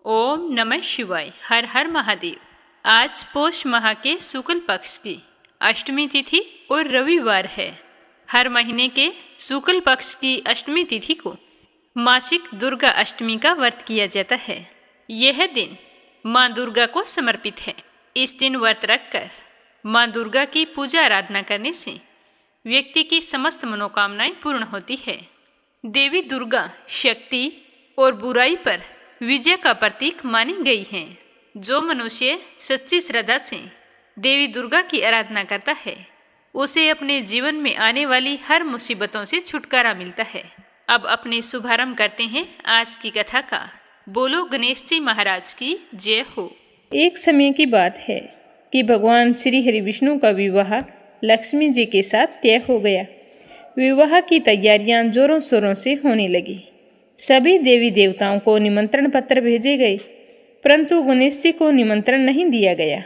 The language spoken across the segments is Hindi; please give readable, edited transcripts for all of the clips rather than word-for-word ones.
ओम नमः शिवाय। हर हर महादेव। आज पौष माह के शुक्ल पक्ष की अष्टमी तिथि और रविवार है। हर महीने के शुक्ल पक्ष की अष्टमी तिथि को मासिक दुर्गा अष्टमी का व्रत किया जाता है। यह दिन माँ दुर्गा को समर्पित है। इस दिन व्रत रखकर माँ दुर्गा की पूजा आराधना करने से व्यक्ति की समस्त मनोकामनाएं पूर्ण होती है। देवी दुर्गा शक्ति और बुराई पर विजय का प्रतीक मानी गई हैं। जो मनुष्य सच्ची श्रद्धा से देवी दुर्गा की आराधना करता है उसे अपने जीवन में आने वाली हर मुसीबतों से छुटकारा मिलता है। अब अपने शुभारंभ करते हैं आज की कथा का। बोलो गणेश जी महाराज की जय हो। एक समय की बात है कि भगवान श्री हरि विष्णु का विवाह लक्ष्मी जी के साथ तय हो गया। विवाह की तैयारियां जोरों शोरों से होने लगी। सभी देवी देवताओं को निमंत्रण पत्र भेजे गए, परंतु गणेश जी को निमंत्रण नहीं दिया गया।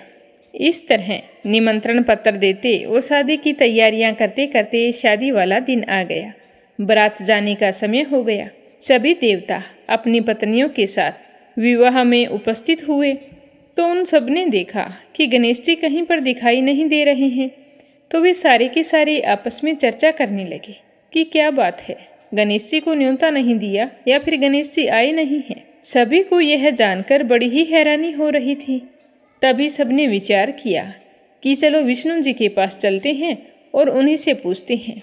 इस तरह निमंत्रण पत्र देते और शादी की तैयारियां करते करते शादी वाला दिन आ गया। बारात जाने का समय हो गया। सभी देवता अपनी पत्नियों के साथ विवाह में उपस्थित हुए तो उन सब ने देखा कि गणेश जी कहीं पर दिखाई नहीं दे रहे हैं। तो वे सारे के सारे आपस में चर्चा करने लगे कि क्या बात है, गणेश जी को न्योता नहीं दिया या फिर गणेश जी आए नहीं हैं। सभी को यह जानकर बड़ी ही हैरानी हो रही थी। तभी सबने विचार किया कि चलो विष्णु जी के पास चलते हैं और उन्हीं से पूछते हैं।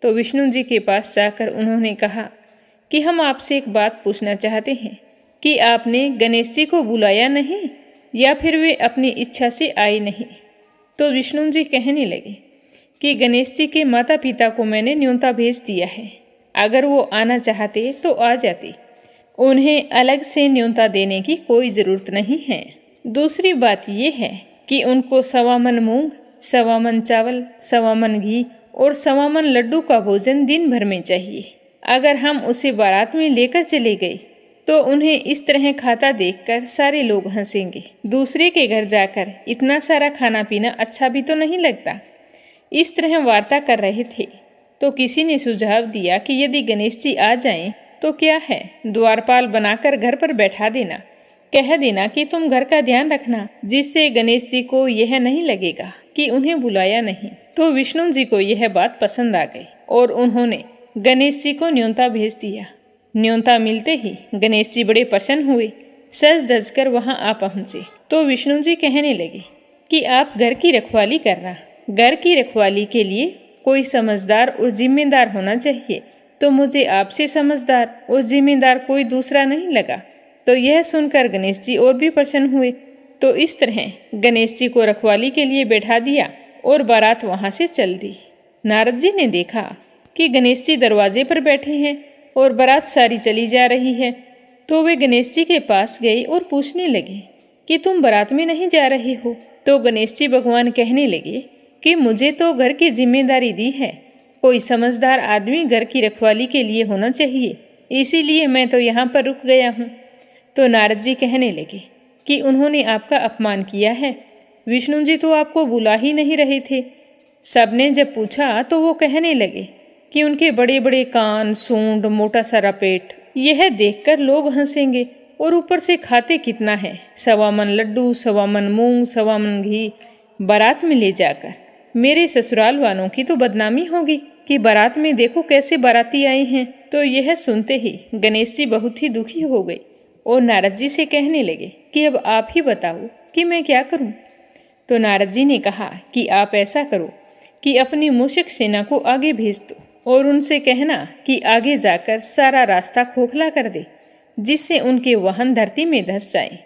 तो विष्णु जी के पास जाकर उन्होंने कहा कि हम आपसे एक बात पूछना चाहते हैं कि आपने गणेश जी को बुलाया नहीं या फिर वे अपनी इच्छा से आए नहीं। तो विष्णु जी कहने लगे कि गणेश जी के माता पिता को मैंने न्योता भेज दिया है। अगर वो आना चाहते तो आ जाते, उन्हें अलग से न्योता देने की कोई ज़रूरत नहीं है। दूसरी बात यह है कि उनको 1.25 मन मूंग, 1.25 मन चावल, 1.25 मन घी और 1.25 मन लड्डू का भोजन दिन भर में चाहिए। अगर हम उसे बारात में लेकर चले गए तो उन्हें इस तरह खाता देखकर सारे लोग हंसेंगे। दूसरे के घर जाकर इतना सारा खाना पीना अच्छा भी तो नहीं लगता। इस तरह वार्ता कर रहे थे तो किसी ने सुझाव दिया कि यदि गणेश जी आ जाएं तो क्या है, द्वारपाल बनाकर घर पर बैठा देना, कह देना कि तुम घर का ध्यान रखना, जिससे गणेश जी को यह नहीं लगेगा कि उन्हें बुलाया नहीं। तो विष्णु जी को यह बात पसंद आ गई और उन्होंने गणेश जी को न्योता भेज दिया। न्योता मिलते ही गणेश जी बड़े प्रसन्न हुए, सज धज कर वहाँ आ पहुँचे। तो विष्णु जी कहने लगे कि आप घर की रखवाली करना। घर की रखवाली के लिए कोई समझदार और जिम्मेदार होना चाहिए, तो मुझे आपसे समझदार और जिम्मेदार कोई दूसरा नहीं लगा। तो यह सुनकर गणेश जी और भी प्रसन्न हुए। तो इस तरह गणेश जी को रखवाली के लिए बैठा दिया और बारात वहाँ से चल दी। नारद जी ने देखा कि गणेश जी दरवाजे पर बैठे हैं और बारात सारी चली जा रही है। तो वे गणेश जी के पास गए और पूछने लगे कि तुम बारात में नहीं जा रहे हो। तो गणेश जी भगवान कहने लगे कि मुझे तो घर की जिम्मेदारी दी है, कोई समझदार आदमी घर की रखवाली के लिए होना चाहिए, इसीलिए मैं तो यहाँ पर रुक गया हूँ। तो नारद जी कहने लगे कि उन्होंने आपका अपमान किया है। विष्णु जी तो आपको बुला ही नहीं रहे थे। सबने जब पूछा तो वो कहने लगे कि उनके बड़े बड़े कान, सूंड, मोटा सारा पेट, यह देखकर लोग हंसेंगे और ऊपर से खाते कितना है, 1.25 मन लड्डू, 1.25 मन मूंग, 1.25 मन घी बारात में ले जाकर मेरे ससुराल वालों की तो बदनामी होगी कि बारात में देखो कैसे बाराती आए हैं। तो यह सुनते ही गणेश जी बहुत ही दुखी हो गए और नारद जी से कहने लगे कि अब आप ही बताओ कि मैं क्या करूं। तो नारद जी ने कहा कि आप ऐसा करो कि अपनी मूषक सेना को आगे भेज दो और उनसे कहना कि आगे जाकर सारा रास्ता खोखला कर दे, जिससे उनके वाहन धरती में धंस जाएं।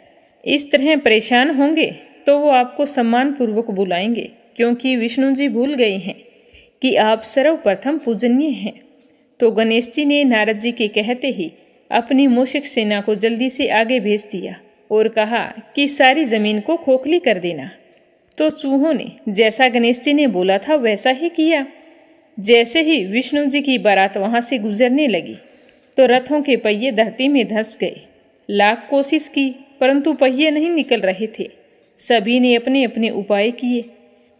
इस तरह परेशान होंगे तो वो आपको सम्मान पूर्वक बुलाएंगे, क्योंकि विष्णु जी भूल गए हैं कि आप सर्वप्रथम पूजनीय हैं। तो गणेश जी ने नारद जी के कहते ही अपनी मूषक सेना को जल्दी से आगे भेज दिया और कहा कि सारी जमीन को खोखली कर देना। तो चूहों ने जैसा गणेश जी ने बोला था वैसा ही किया। जैसे ही विष्णु जी की बारात वहाँ से गुजरने लगी तो रथों के पहिए धरती में धंस गए। लाख कोशिश की परंतु पहिए नहीं निकल रहे थे। सभी ने अपने अपने उपाय किए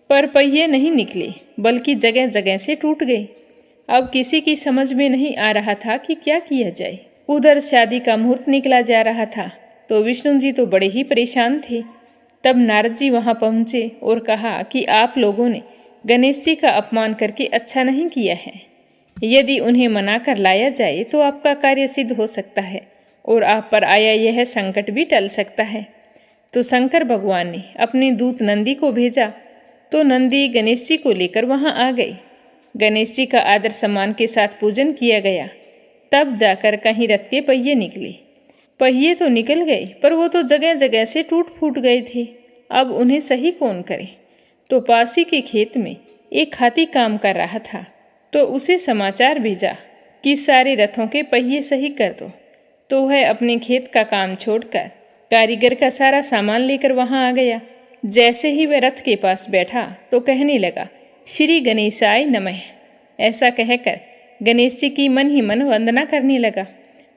पर पहिए नहीं निकले, बल्कि जगह जगह से टूट गए। अब किसी की समझ में नहीं आ रहा था कि क्या किया जाए। उधर शादी का मुहूर्त निकला जा रहा था तो विष्णु जी तो बड़े ही परेशान थे। तब नारद जी वहाँ पहुँचे और कहा कि आप लोगों ने गणेश जी का अपमान करके अच्छा नहीं किया है। यदि उन्हें मना कर लाया जाए तो आपका कार्य सिद्ध हो सकता है और आप पर आया यह संकट भी टल सकता है। तो शंकर भगवान ने अपने दूत नंदी को भेजा, तो नंदी गणेश जी को लेकर वहाँ आ गए। गणेश जी का आदर सम्मान के साथ पूजन किया गया। तब जाकर कहीं रथ के पहिए निकले। पहिए तो निकल गए, पर वो तो जगह जगह से टूट फूट गए थे। अब उन्हें सही कौन करे? तो पास ही के खेत में एक हाथी काम कर रहा था, तो उसे समाचार भेजा कि सारे रथों के पहिए सही कर दो। तो वह अपने खेत का काम छोड़कर कारीगर का सारा सामान लेकर वहां आ गया। जैसे ही वह रथ के पास बैठा तो कहने लगा, श्री गणेशाय नमः। ऐसा कहकर गणेश जी की मन ही मन वंदना करने लगा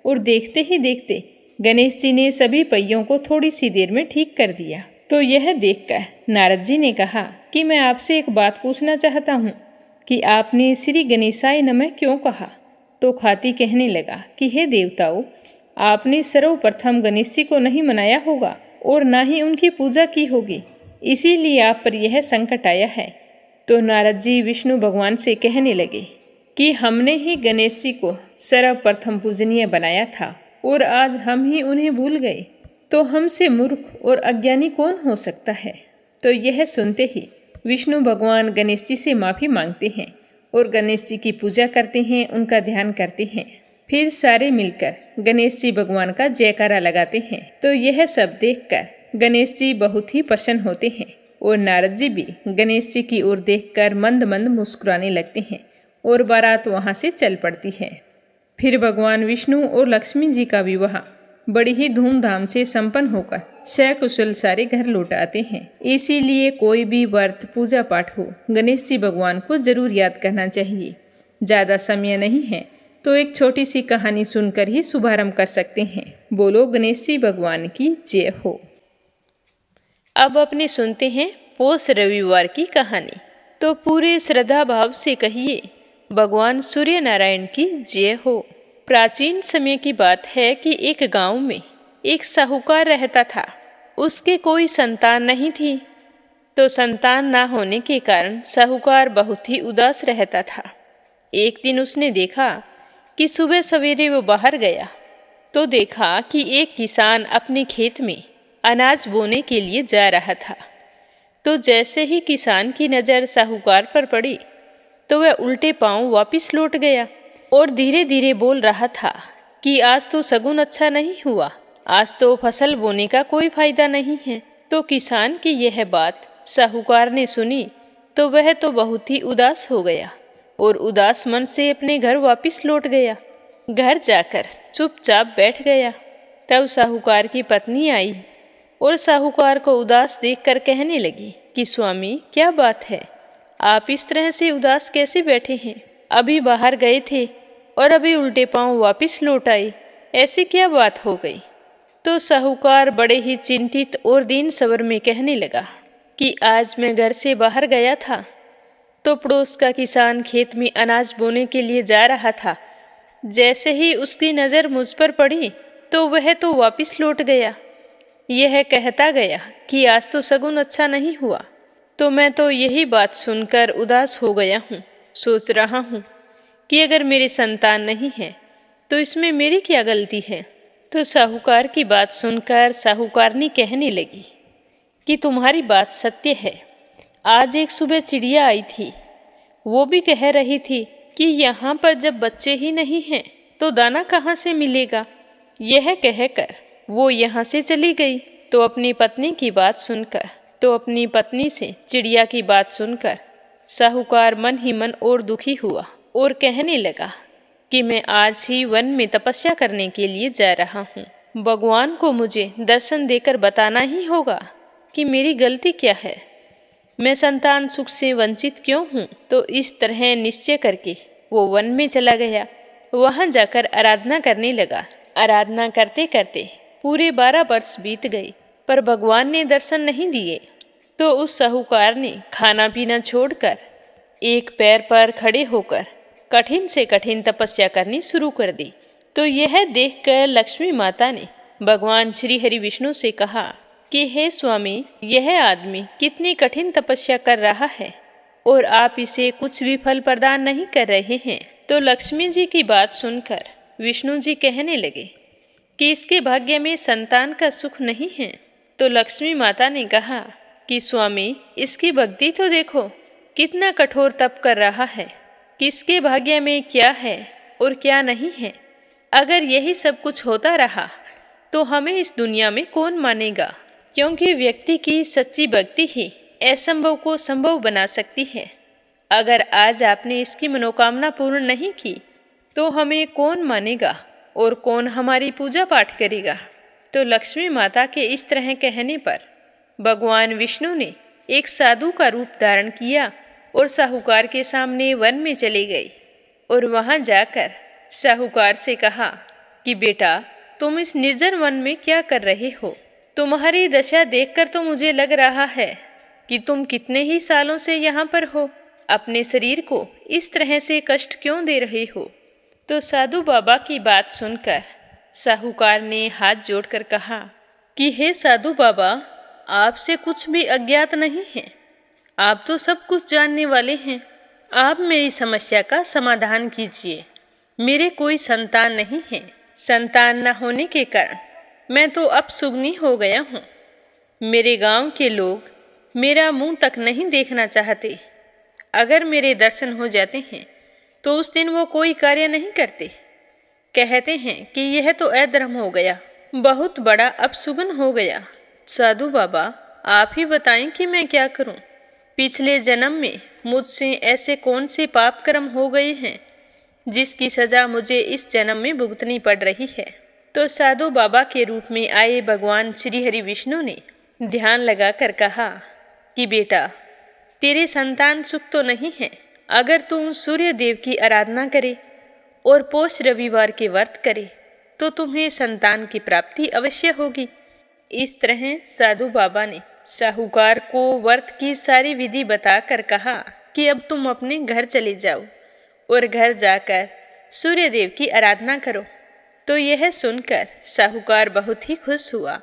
और देखते ही देखते गणेश जी ने सभी पहियों को थोड़ी सी देर में ठीक कर दिया। तो यह देखकर नारद जी ने कहा कि मैं आपसे एक बात पूछना चाहता हूँ कि आपने श्री गणेशाय नमः क्यों कहा? तो हाथी कहने लगा कि हे देवताओं, आपने सर्वप्रथम गणेश जी को नहीं मनाया होगा और ना ही उनकी पूजा की होगी, इसीलिए आप पर यह संकट आया है। तो नारद जी विष्णु भगवान से कहने लगे कि हमने ही गणेश जी को सर्वप्रथम पूजनीय बनाया था और आज हम ही उन्हें भूल गए, तो हमसे मूर्ख और अज्ञानी कौन हो सकता है? तो यह सुनते ही विष्णु भगवान गणेश जी से माफ़ी मांगते हैं और गणेश जी की पूजा करते हैं, उनका ध्यान करते हैं। फिर सारे मिलकर गणेश जी भगवान का जयकारा लगाते हैं। तो यह सब देखकर गणेश जी बहुत ही प्रसन्न होते हैं और नारद जी भी गणेश जी की ओर देखकर मंद मंद मुस्कुराने लगते हैं और बारात वहाँ से चल पड़ती है। फिर भगवान विष्णु और लक्ष्मी जी का विवाह बड़ी ही धूमधाम से संपन्न होकर सकुशल सारे घर लौट आते हैं। इसीलिए कोई भी व्रत पूजा पाठ हो, गणेश जी भगवान को जरूर याद करना चाहिए। ज़्यादा समय नहीं है तो एक छोटी सी कहानी सुनकर ही शुभारंभ कर सकते हैं। बोलो गणेश जी भगवान की जय हो। अब अपने सुनते हैं पौष रविवार की कहानी। तो पूरे श्रद्धा भाव से कहिए, भगवान सूर्य नारायण की जय हो। प्राचीन समय की बात है कि एक गांव में एक साहूकार रहता था। उसके कोई संतान नहीं थी, तो संतान ना होने के कारण साहूकार बहुत ही उदास रहता था। एक दिन उसने देखा कि सुबह सवेरे वो बाहर गया तो देखा कि एक किसान अपने खेत में अनाज बोने के लिए जा रहा था। तो जैसे ही किसान की नज़र साहूकार पर पड़ी तो वह उल्टे पांव वापस लौट गया और धीरे धीरे बोल रहा था कि आज तो शगुन अच्छा नहीं हुआ, आज तो फसल बोने का कोई फायदा नहीं है। तो किसान की यह बात साहूकार ने सुनी तो वह तो बहुत ही उदास हो गया और उदास मन से अपने घर वापस लौट गया। घर जाकर चुपचाप बैठ गया। तब साहूकार की पत्नी आई और साहूकार को उदास देखकर कहने लगी कि स्वामी, क्या बात है, आप इस तरह से उदास कैसे बैठे हैं? अभी बाहर गए थे और अभी उल्टे पांव वापस लौट आए, ऐसी क्या बात हो गई? तो साहूकार बड़े ही चिंतित और दीन स्वर में कहने लगा कि आज मैं घर से बाहर गया था तो पड़ोस का किसान खेत में अनाज बोने के लिए जा रहा था। जैसे ही उसकी नज़र मुझ पर पड़ी तो वह तो वापस लौट गया। यह कहता गया कि आज तो शगुन अच्छा नहीं हुआ। तो मैं तो यही बात सुनकर उदास हो गया हूँ। सोच रहा हूँ कि अगर मेरी संतान नहीं है तो इसमें मेरी क्या गलती है? तो साहूकार की बात सुनकर साहूकारनी कहने लगी कि तुम्हारी बात सत्य है। आज एक सुबह चिड़िया आई थी, वो भी कह रही थी कि यहाँ पर जब बच्चे ही नहीं हैं तो दाना कहाँ से मिलेगा। यह कहकर वो यहाँ से चली गई। तो अपनी पत्नी की बात से चिड़िया की बात सुनकर साहूकार मन ही मन और दुखी हुआ और कहने लगा कि मैं आज ही वन में तपस्या करने के लिए जा रहा हूँ। भगवान को मुझे दर्शन देकर बताना ही होगा कि मेरी गलती क्या है, मैं संतान सुख से वंचित क्यों हूँ। तो इस तरह निश्चय करके वो वन में चला गया। वहाँ जाकर आराधना करने लगा। आराधना करते करते पूरे 12 वर्ष बीत गए, पर भगवान ने दर्शन नहीं दिए। तो उस साहूकार ने खाना पीना छोड़कर एक पैर पर खड़े होकर कठिन से कठिन तपस्या करनी शुरू कर दी। तो यह देखकर लक्ष्मी माता ने भगवान श्री हरि विष्णु से कहा कि हे स्वामी, यह आदमी कितनी कठिन तपस्या कर रहा है और आप इसे कुछ भी फल प्रदान नहीं कर रहे हैं। तो लक्ष्मी जी की बात सुनकर विष्णु जी कहने लगे कि इसके भाग्य में संतान का सुख नहीं है। तो लक्ष्मी माता ने कहा कि स्वामी, इसकी भक्ति तो देखो, कितना कठोर तप कर रहा है, किसके भाग्य में क्या है और क्या नहीं है। अगर यही सब कुछ होता रहा तो हमें इस दुनिया में कौन मानेगा, क्योंकि व्यक्ति की सच्ची भक्ति ही असंभव को संभव बना सकती है। अगर आज आपने इसकी मनोकामना पूर्ण नहीं की तो हमें कौन मानेगा और कौन हमारी पूजा पाठ करेगा। तो लक्ष्मी माता के इस तरह कहने पर भगवान विष्णु ने एक साधु का रूप धारण किया और साहूकार के सामने वन में चले गए और वहां जाकर साहूकार से कहा कि बेटा, तुम इस निर्जन वन में क्या कर रहे हो? तुम्हारी दशा देखकर तो मुझे लग रहा है कि तुम कितने ही सालों से यहाँ पर हो। अपने शरीर को इस तरह से कष्ट क्यों दे रहे हो? तो साधु बाबा की बात सुनकर साहूकार ने हाथ जोड़कर कहा कि हे साधु बाबा, आपसे कुछ भी अज्ञात नहीं है, आप तो सब कुछ जानने वाले हैं। आप मेरी समस्या का समाधान कीजिए। मेरे कोई संतान नहीं है। संतान न होने के कारण मैं तो अपसुगनी हो गया हूँ। मेरे गांव के लोग मेरा मुंह तक नहीं देखना चाहते। अगर मेरे दर्शन हो जाते हैं तो उस दिन वो कोई कार्य नहीं करते। कहते हैं कि यह तो अधर्म हो गया, बहुत बड़ा अपसुगन हो गया। साधु बाबा, आप ही बताएं कि मैं क्या करूं? पिछले जन्म में मुझसे ऐसे कौन से पाप कर्म हो गए हैं जिसकी सजा मुझे इस जन्म में भुगतनी पड़ रही है। तो साधु बाबा के रूप में आए भगवान श्री हरि विष्णु ने ध्यान लगाकर कहा कि बेटा, तेरे संतान सुख तो नहीं है। अगर तुम सूर्य देव की आराधना करे और पोष रविवार के व्रत करे तो तुम्हें संतान की प्राप्ति अवश्य होगी। इस तरह साधु बाबा ने साहूकार को व्रत की सारी विधि बताकर कहा कि अब तुम अपने घर चले जाओ और घर जाकर सूर्य देव की आराधना करो। तो यह सुनकर साहूकार बहुत ही खुश हुआ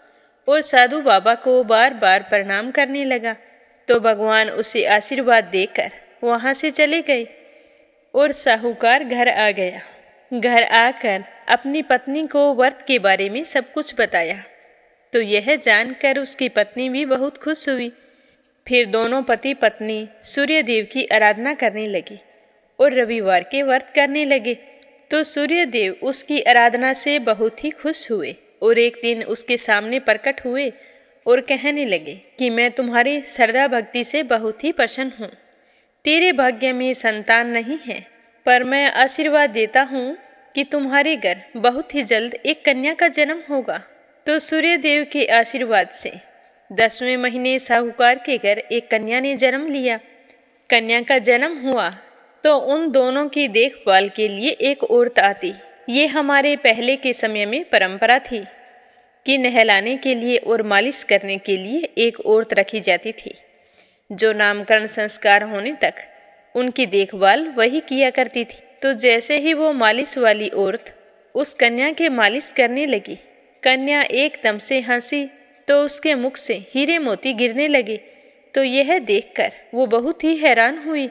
और साधु बाबा को बार बार प्रणाम करने लगा। तो भगवान उसे आशीर्वाद देकर वहाँ से चले गए और साहूकार घर आ गया। घर आकर अपनी पत्नी को व्रत के बारे में सब कुछ बताया। तो यह जानकर उसकी पत्नी भी बहुत खुश हुई। फिर दोनों पति पत्नी सूर्य देव की आराधना करने लगे और रविवार के व्रत करने लगे। तो सूर्य देव उसकी आराधना से बहुत ही खुश हुए और एक दिन उसके सामने प्रकट हुए और कहने लगे कि मैं तुम्हारी श्रद्धा भक्ति से बहुत ही प्रसन्न हूँ। तेरे भाग्य में संतान नहीं है, पर मैं आशीर्वाद देता हूँ कि तुम्हारे घर बहुत ही जल्द एक कन्या का जन्म होगा। तो सूर्य देव के आशीर्वाद से 10वें महीने साहूकार के घर एक कन्या ने जन्म लिया। कन्या का जन्म हुआ तो उन दोनों की देखभाल के लिए एक औरत आती। ये हमारे पहले के समय में परंपरा थी कि नहलाने के लिए और मालिश करने के लिए एक औरत रखी जाती थी, जो नामकरण संस्कार होने तक उनकी देखभाल वही किया करती थी। तो जैसे ही वो मालिश वाली औरत उस कन्या के मालिश करने लगी, कन्या एकदम से हंसी तो उसके मुख से हीरे मोती गिरने लगे। तो यह देखकर वो बहुत ही हैरान हुई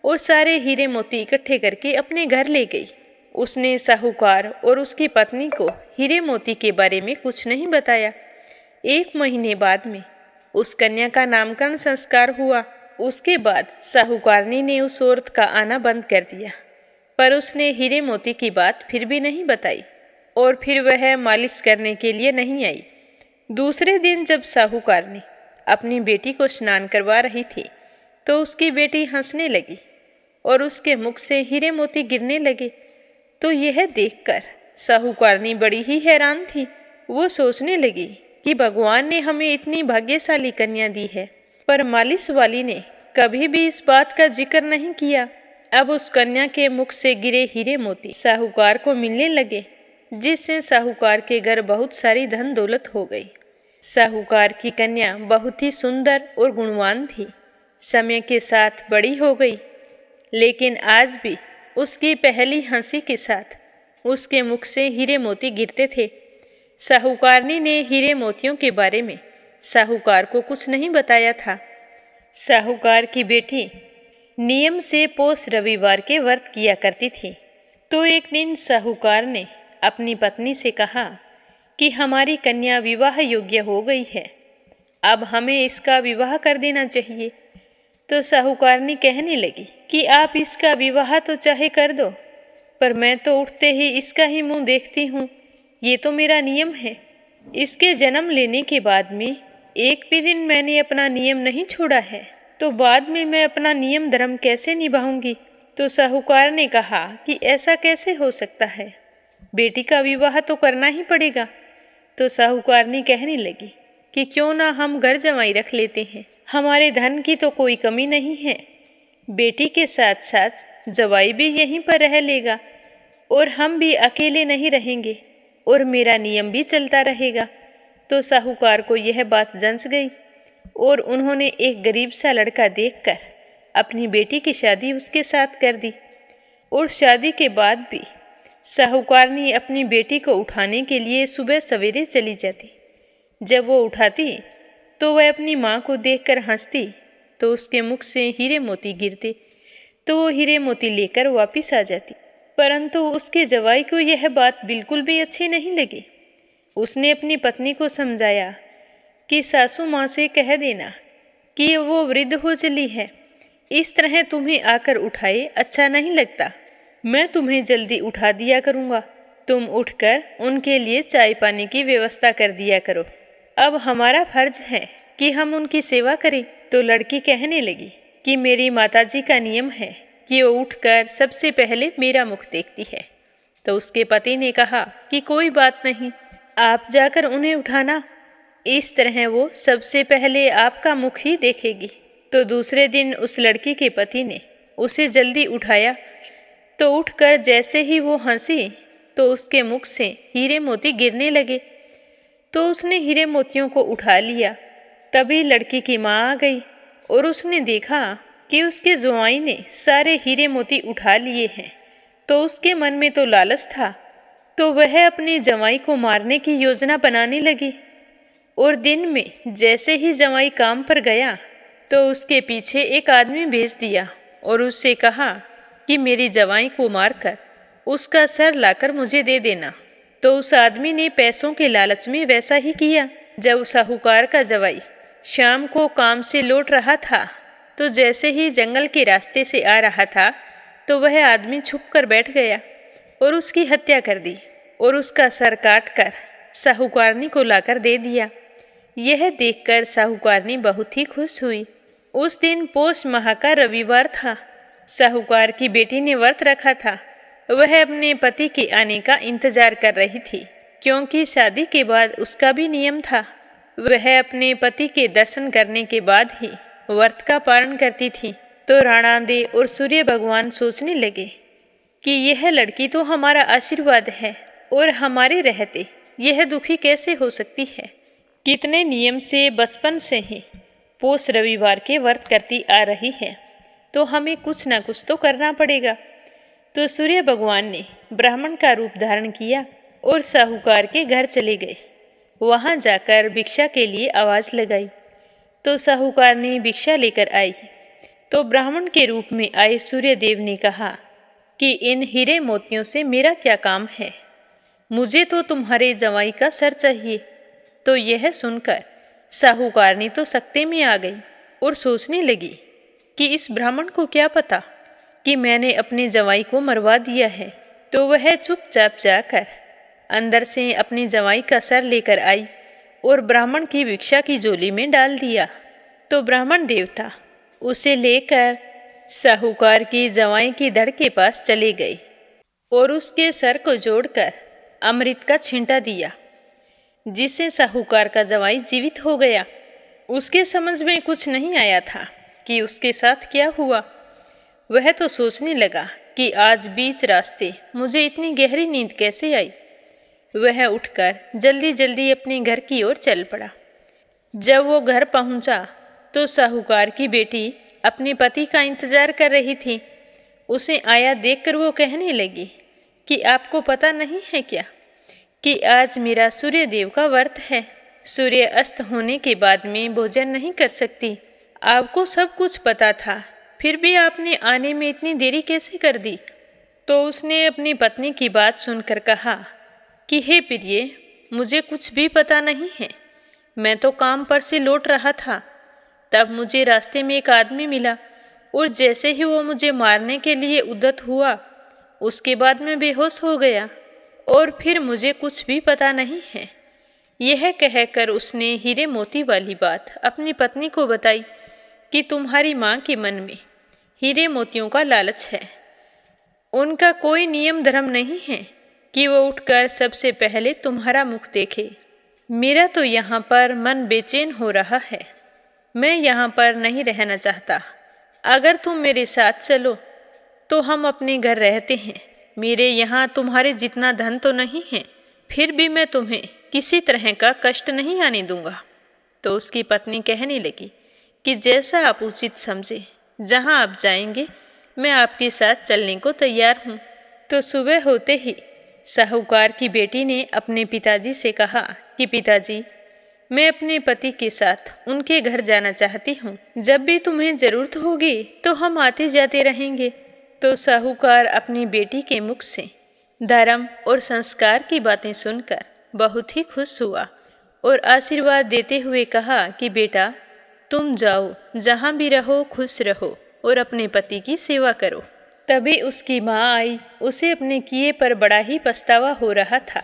और सारे हीरे मोती इकट्ठे करके अपने घर ले गई। उसने साहूकार और उसकी पत्नी को हीरे मोती के बारे में कुछ नहीं बताया। 1 महीने बाद में उस कन्या का नामकरण संस्कार हुआ। उसके बाद साहूकारनी ने उस औरत का आना बंद कर दिया, पर उसने हीरे मोती की बात फिर भी नहीं बताई और फिर वह मालिश करने के लिए नहीं आई। दूसरे दिन जब साहूकारनी अपनी बेटी को स्नान करवा रही थी तो उसकी बेटी हंसने लगी और उसके मुख से हीरे मोती गिरने लगे। तो यह देखकर साहूकारनी बड़ी ही हैरान थी। वो सोचने लगी कि भगवान ने हमें इतनी भाग्यशाली कन्या दी है, पर मालिश वाली ने कभी भी इस बात का जिक्र नहीं किया। अब उस कन्या के मुख से गिरे हीरे मोती साहूकार को मिलने लगे, जिससे साहूकार के घर बहुत सारी धन दौलत हो गई। साहूकार की कन्या बहुत ही सुंदर और गुणवान थी। समय के साथ बड़ी हो गई, लेकिन आज भी उसकी पहली हंसी के साथ उसके मुख से हीरे मोती गिरते थे। साहूकारनी ने हीरे मोतियों के बारे में साहूकार को कुछ नहीं बताया था। साहूकार की बेटी नियम से पोष रविवार के व्रत किया करती थी। तो एक दिन साहूकार ने अपनी पत्नी से कहा कि हमारी कन्या विवाह योग्य हो गई है, अब हमें इसका विवाह कर देना चाहिए। तो साहूकारनी कहने लगी कि आप इसका विवाह तो चाहे कर दो, पर मैं तो उठते ही इसका ही मुंह देखती हूँ, ये तो मेरा नियम है। इसके जन्म लेने के बाद में एक भी दिन मैंने अपना नियम नहीं छोड़ा है, तो बाद में मैं अपना नियम धर्म कैसे निभाऊंगी। तो साहूकार ने कहा कि ऐसा कैसे हो सकता है, बेटी का विवाह तो करना ही पड़ेगा। तो साहूकारनी कहने लगी कि क्यों ना हम घर जमाई रख लेते हैं, हमारे धन की तो कोई कमी नहीं है, बेटी के साथ साथ जवाई भी यहीं पर रह लेगा और हम भी अकेले नहीं रहेंगे और मेरा नियम भी चलता रहेगा। तो साहूकार को यह बात जंच गई और उन्होंने एक गरीब सा लड़का देखकर अपनी बेटी की शादी उसके साथ कर दी। और शादी के बाद भी साहूकारनी अपनी बेटी को उठाने के लिए सुबह सवेरे चली जाती। जब वो उठाती तो वह अपनी माँ को देखकर हंसती, तो उसके मुख से हीरे मोती गिरते, तो वो हीरे मोती लेकर वापिस आ जाती। परंतु उसके जवाई को यह बात बिल्कुल भी अच्छी नहीं लगी। उसने अपनी पत्नी को समझाया कि सासू माँ से कह देना कि वो वृद्ध हो चली है, इस तरह तुम्हें आकर उठाए अच्छा नहीं लगता, मैं तुम्हें जल्दी उठा दिया करूँगा, तुम उठकर उनके लिए चाय पानी की व्यवस्था कर दिया करो, अब हमारा फर्ज है कि हम उनकी सेवा करें। तो लड़की कहने लगी कि मेरी माताजी का नियम है कि वो उठकर सबसे पहले मेरा मुख देखती है। तो उसके पति ने कहा कि कोई बात नहीं, आप जाकर उन्हें उठाना, इस तरह वो सबसे पहले आपका मुख ही देखेगी। तो दूसरे दिन उस लड़की के पति ने उसे जल्दी उठाया, तो उठकर जैसे ही वो हंसी तो उसके मुख से हीरे मोती गिरने लगे। तो उसने हीरे मोतियों को उठा लिया। तभी लड़की की माँ आ गई और उसने देखा कि उसके जुआई ने सारे हीरे मोती उठा लिए हैं। तो उसके मन में तो लालच था, तो वह अपने जवाई को मारने की योजना बनाने लगी। और दिन में जैसे ही जवाई काम पर गया तो उसके पीछे एक आदमी भेज दिया और उससे कहा कि मेरी जवाई को मारकर उसका सर लाकर मुझे दे देना। तो उस आदमी ने पैसों के लालच में वैसा ही किया। जब साहूकार का जवाई शाम को काम से लौट रहा था, तो जैसे ही जंगल के रास्ते से आ रहा था तो वह आदमी छुपकर बैठ गया और उसकी हत्या कर दी और उसका सर काट कर साहूकारनी को लाकर दे दिया। यह देखकर साहूकारनी बहुत ही खुश हुई। उस दिन पोष माह का रविवार था। साहूकार की बेटी ने व्रत रखा था। वह अपने पति के आने का इंतजार कर रही थी, क्योंकि शादी के बाद उसका भी नियम था। वह अपने पति के दर्शन करने के बाद ही व्रत का पालन करती थी। तो राणादे और सूर्य भगवान सोचने लगे कि यह लड़की तो हमारा आशीर्वाद है और हमारे रहते यह दुखी कैसे हो सकती है। कितने नियम से बचपन से ही पोष रविवार के व्रत करती आ रही है, तो हमें कुछ ना कुछ तो करना पड़ेगा। तो सूर्य भगवान ने ब्राह्मण का रूप धारण किया और साहूकार के घर चले गए। वहां जाकर भिक्षा के लिए आवाज लगाई। तो साहूकार ने भिक्षा लेकर आई। तो ब्राह्मण के रूप में आए सूर्य देव ने कहा कि इन हीरे मोतियों से मेरा क्या काम है, मुझे तो तुम्हारे जवाई का सर चाहिए। तो यह सुनकर साहूकारनी तो सकते में आ गई और सोचने लगी कि इस ब्राह्मण को क्या पता कि मैंने अपने जवाई को मरवा दिया है। तो वह चुपचाप जाकर अंदर से अपने जवाई का सर लेकर आई और ब्राह्मण की भिक्षा की झोली में डाल दिया। तो ब्राह्मण देवता उसे लेकर साहूकार की जवाई की धड़ के पास चले गए और उसके सर को जोड़कर अमृत का छींटा दिया, जिससे साहूकार का जवाई जीवित हो गया। उसके समझ में कुछ नहीं आया था कि उसके साथ क्या हुआ। वह तो सोचने लगा कि आज बीच रास्ते मुझे इतनी गहरी नींद कैसे आई। वह उठकर जल्दी जल्दी अपने घर की ओर चल पड़ा। जब वो घर पहुंचा तो साहूकार की बेटी अपने पति का इंतजार कर रही थी। उसे आया देखकर वो कहने लगी कि आपको पता नहीं है क्या कि आज मेरा सूर्य देव का व्रत है। सूर्य अस्त होने के बाद में भोजन नहीं कर सकती। आपको सब कुछ पता था, फिर भी आपने आने में इतनी देरी कैसे कर दी? तो उसने अपनी पत्नी की बात सुनकर कहा कि हे प्रिय, मुझे कुछ भी पता नहीं है। मैं तो काम पर से लौट रहा था, तब मुझे रास्ते में एक आदमी मिला और जैसे ही वो मुझे मारने के लिए उद्यत हुआ, उसके बाद मैं बेहोश हो गया और फिर मुझे कुछ भी पता नहीं है। यह कहकर उसने हीरे मोती वाली बात अपनी पत्नी को बताई कि तुम्हारी माँ के मन में हीरे मोतियों का लालच है। उनका कोई नियम धर्म नहीं है कि वो उठकर सबसे पहले तुम्हारा मुख देखे। मेरा तो यहाँ पर मन बेचैन हो रहा है। मैं यहाँ पर नहीं रहना चाहता। अगर तुम मेरे साथ चलो तो हम अपने घर रहते हैं। मेरे यहाँ तुम्हारे जितना धन तो नहीं है, फिर भी मैं तुम्हें किसी तरह का कष्ट नहीं आने दूंगा। तो उसकी पत्नी कहने लगी कि जैसा आप उचित समझे, जहाँ आप जाएंगे मैं आपके साथ चलने को तैयार हूँ। तो सुबह होते ही साहूकार की बेटी ने अपने पिताजी से कहा कि पिताजी, मैं अपने पति के साथ उनके घर जाना चाहती हूँ। जब भी तुम्हें जरूरत होगी तो हम आते जाते रहेंगे। तो साहूकार अपनी बेटी के मुख से धर्म और संस्कार की बातें सुनकर बहुत ही खुश हुआ और आशीर्वाद देते हुए कहा कि बेटा, तुम जाओ, जहाँ भी रहो खुश रहो और अपने पति की सेवा करो। तभी उसकी माँ आई। उसे अपने किए पर बड़ा ही पछतावा हो रहा था।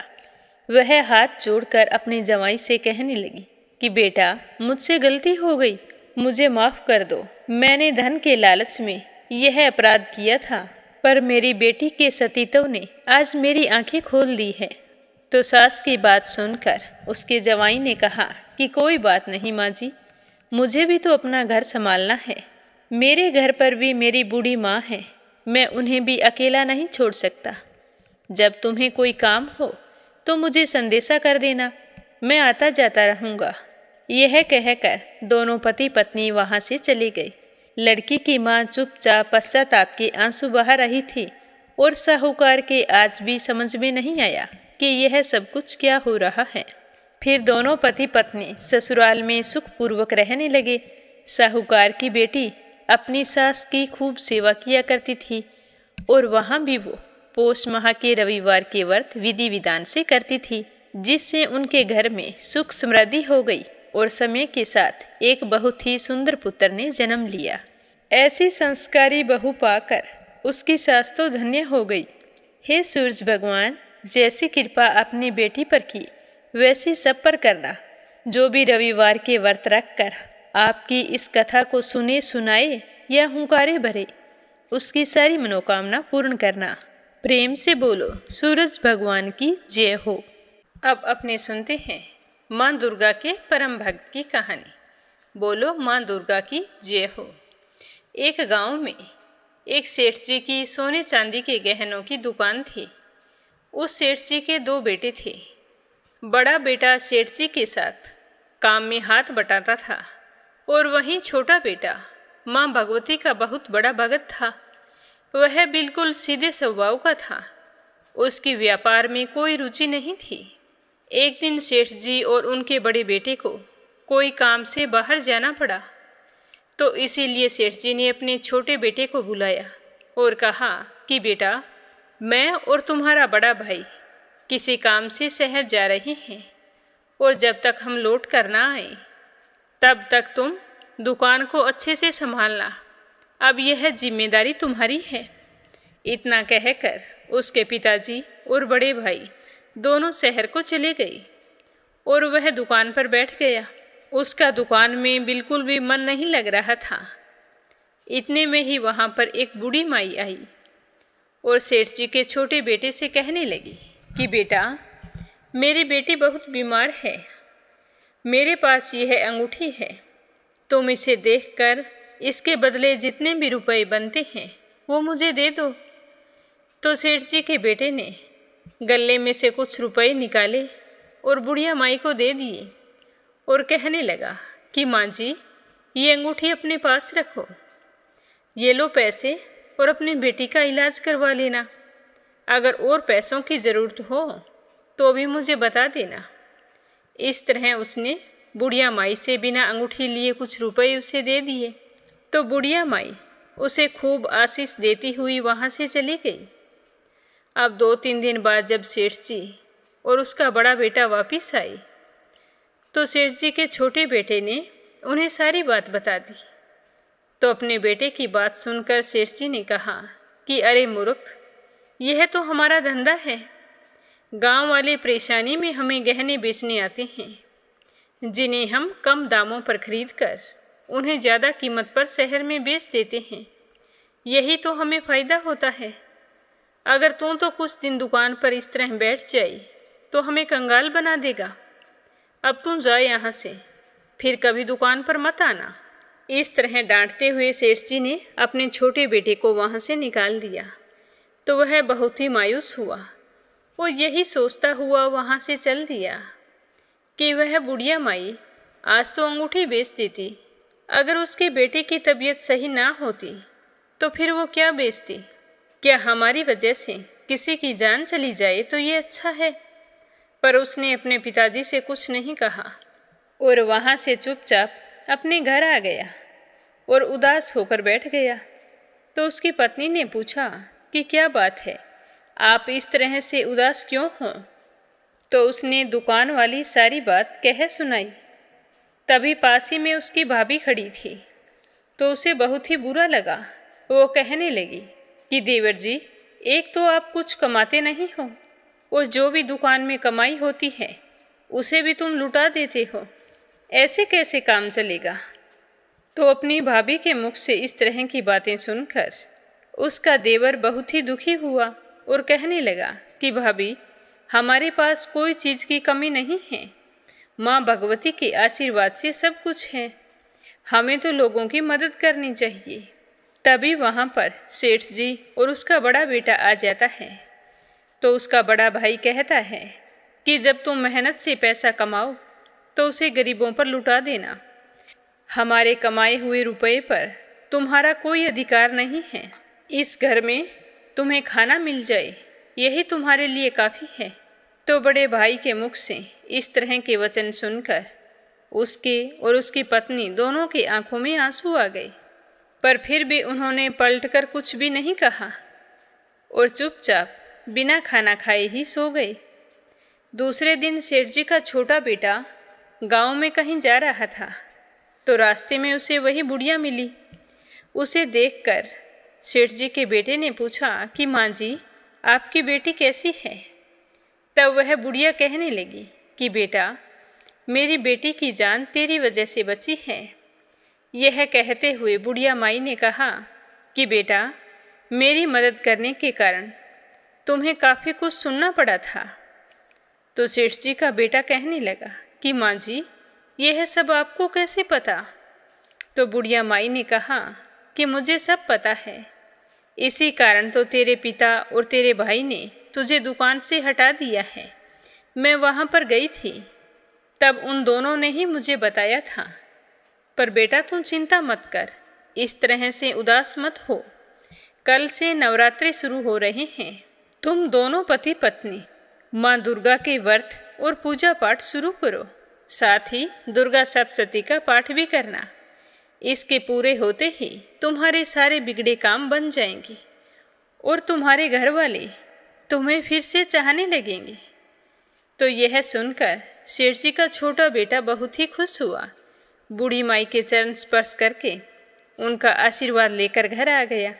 वह हाथ जोड़कर अपने जवाई से कहने लगी कि बेटा, मुझसे गलती हो गई, मुझे माफ कर दो। मैंने धन के लालच में यह अपराध किया था, पर मेरी बेटी के सतीत्व ने आज मेरी आंखें खोल दी है। तो सास की बात सुनकर उसके जवाई ने कहा कि कोई बात नहीं माँ जी, मुझे भी तो अपना घर संभालना है। मेरे घर पर भी मेरी बूढ़ी माँ है, मैं उन्हें भी अकेला नहीं छोड़ सकता। जब तुम्हें कोई काम हो तो मुझे संदेशा कर देना, मैं आता जाता रहूँगा। यह कहकर दोनों पति पत्नी वहाँ से चले गए। लड़की की माँ चुपचाप पश्चाताप के आंसू बहा रही थी और साहूकार के आज भी समझ में नहीं आया कि यह सब कुछ क्या हो रहा है। फिर दोनों पति पत्नी ससुराल में सुखपूर्वक रहने लगे। साहूकार की बेटी अपनी सास की खूब सेवा किया करती थी और वहाँ भी वो पौष माह के रविवार के व्रत विधि विधान से करती थी, जिससे उनके घर में सुख समृद्धि हो गई और समय के साथ एक बहुत ही सुंदर पुत्र ने जन्म लिया। ऐसी संस्कारी बहू पाकर उसकी सास तो धन्य हो गई। हे सूरज भगवान, जैसी कृपा अपनी बेटी पर की वैसी सब पर करना। जो भी रविवार के व्रत रखकर आपकी इस कथा को सुने सुनाए या हुंकारे भरे, उसकी सारी मनोकामना पूर्ण करना। प्रेम से बोलो सूरज भगवान की जय हो। अब अपने सुनते हैं माँ दुर्गा के परम भक्त की कहानी। बोलो माँ दुर्गा की जय हो। एक गांव में एक सेठ जी की सोने चांदी के गहनों की दुकान थी। उस सेठ जी के दो बेटे थे। बड़ा बेटा सेठ जी के साथ काम में हाथ बटाता था और वहीं छोटा बेटा माँ भगवती का बहुत बड़ा भगत था। वह बिल्कुल सीधे स्वभाव का था। उसकी व्यापार में कोई रुचि नहीं थी। एक दिन सेठ जी और उनके बड़े बेटे को कोई काम से बाहर जाना पड़ा, तो इसीलिए सेठ जी ने अपने छोटे बेटे को बुलाया और कहा कि बेटा, मैं और तुम्हारा बड़ा भाई किसी काम से शहर जा रहे हैं और जब तक हम लौट कर ना आए तब तक तुम दुकान को अच्छे से संभालना। अब यह जिम्मेदारी तुम्हारी है। इतना कहकर उसके पिताजी और बड़े भाई दोनों शहर को चले गए और वह दुकान पर बैठ गया। उसका दुकान में बिल्कुल भी मन नहीं लग रहा था। इतने में ही वहाँ पर एक बूढ़ी माई आई और सेठ जी के छोटे बेटे से कहने लगी कि बेटा, मेरी बेटी बहुत बीमार है, मेरे पास यह अंगूठी है, तुम इसे देखकर इसके बदले जितने भी रुपए बनते हैं वो मुझे दे दो। तो सेठ जी के बेटे ने गले में से कुछ रुपए निकाले और बुढ़िया माई को दे दिए और कहने लगा कि माँ जी, ये अंगूठी अपने पास रखो, ये लो पैसे और अपनी बेटी का इलाज करवा लेना। अगर और पैसों की ज़रूरत हो तो भी मुझे बता देना। इस तरह उसने बुढ़िया माई से बिना अंगूठी लिए कुछ रुपए उसे दे दिए। तो बुढ़िया माई उसे खूब आशीष देती हुई वहाँ से चली गई। अब 2-3 दिन बाद जब सेठ जी और उसका बड़ा बेटा वापिस आए तो सेठ जी के छोटे बेटे ने उन्हें सारी बात बता दी। तो अपने बेटे की बात सुनकर सेठ जी ने कहा कि अरे मूर्ख, यह तो हमारा धंधा है। गांव वाले परेशानी में हमें गहने बेचने आते हैं, जिन्हें हम कम दामों पर खरीद कर उन्हें ज़्यादा कीमत पर शहर में बेच देते हैं। यही तो हमें फ़ायदा होता है। अगर तू तो कुछ दिन दुकान पर इस तरह बैठ जाए तो हमें कंगाल बना देगा। अब तू जा यहाँ से, फिर कभी दुकान पर मत आना। इस तरह डांटते हुए सेठ जी ने अपने छोटे बेटे को वहाँ से निकाल दिया। तो वह बहुत ही मायूस हुआ और यही सोचता हुआ वहाँ से चल दिया कि वह बुढ़िया माई आज तो अंगूठी बेच देती। अगर उसके बेटे की तबीयत सही ना होती तो फिर वो क्या बेचती? क्या हमारी वजह से किसी की जान चली जाए तो ये अच्छा है? पर उसने अपने पिताजी से कुछ नहीं कहा और वहाँ से चुपचाप अपने घर आ गया और उदास होकर बैठ गया। तो उसकी पत्नी ने पूछा कि क्या बात है, आप इस तरह से उदास क्यों हों? तो उसने दुकान वाली सारी बात कह सुनाई। तभी पास ही में उसकी भाभी खड़ी थी। तो उसे बहुत ही बुरा लगा। वो कहने लगी कि देवर जी, एक तो आप कुछ कमाते नहीं हो और जो भी दुकान में कमाई होती है उसे भी तुम लुटा देते हो। ऐसे कैसे काम चलेगा? तो अपनी भाभी के मुख से इस तरह की बातें सुनकर उसका देवर बहुत ही दुखी हुआ और कहने लगा कि भाभी, हमारे पास कोई चीज़ की कमी नहीं है। माँ भगवती के आशीर्वाद से सब कुछ है। हमें तो लोगों की मदद करनी चाहिए। तभी वहाँ पर सेठ जी और उसका बड़ा बेटा आ जाता है। तो उसका बड़ा भाई कहता है कि जब तुम मेहनत से पैसा कमाओ तो उसे गरीबों पर लुटा देना। हमारे कमाए हुए रुपए पर तुम्हारा कोई अधिकार नहीं है। इस घर में तुम्हें खाना मिल जाए, यही तुम्हारे लिए काफ़ी है। तो बड़े भाई के मुख से इस तरह के वचन सुनकर उसके और उसकी पत्नी दोनों की आंखों में आंसू आ गए। पर फिर भी उन्होंने पलटकर कुछ भी नहीं कहा और चुपचाप बिना खाना खाए ही सो गए। दूसरे दिन सेठ जी का छोटा बेटा गांव में कहीं जा रहा था। तो रास्ते में उसे वही बुढ़िया मिली। उसे देखकर सेठ जी के बेटे ने पूछा कि माँ जी, आपकी बेटी कैसी है? तब वह बुढ़िया कहने लगी कि बेटा, मेरी बेटी की जान तेरी वजह से बची है। यह कहते हुए बुढ़िया माई ने कहा कि बेटा, मेरी मदद करने के कारण तुम्हें काफ़ी कुछ सुनना पड़ा था। तो सेठ जी का बेटा कहने लगा कि माँ जी, यह सब आपको कैसे पता? तो बुढ़िया माई ने कहा कि मुझे सब पता है। इसी कारण तो तेरे पिता और तेरे भाई ने तुझे दुकान से हटा दिया है। मैं वहाँ पर गई थी, तब उन दोनों ने ही मुझे बताया था। पर बेटा, तुम चिंता मत कर, इस तरह से उदास मत हो। कल से नवरात्रि शुरू हो रहे हैं। तुम दोनों पति पत्नी माँ दुर्गा के व्रत और पूजा पाठ शुरू करो। साथ ही दुर्गा सप्तशती का पाठ भी करना। इसके पूरे होते ही तुम्हारे सारे बिगड़े काम बन जाएंगे और तुम्हारे घर वाले तुम्हें फिर से चाहने लगेंगे। तो यह सुनकर सेठ जी का छोटा बेटा बहुत ही खुश हुआ। बूढ़ी माई के चरण स्पर्श करके उनका आशीर्वाद लेकर घर आ गया।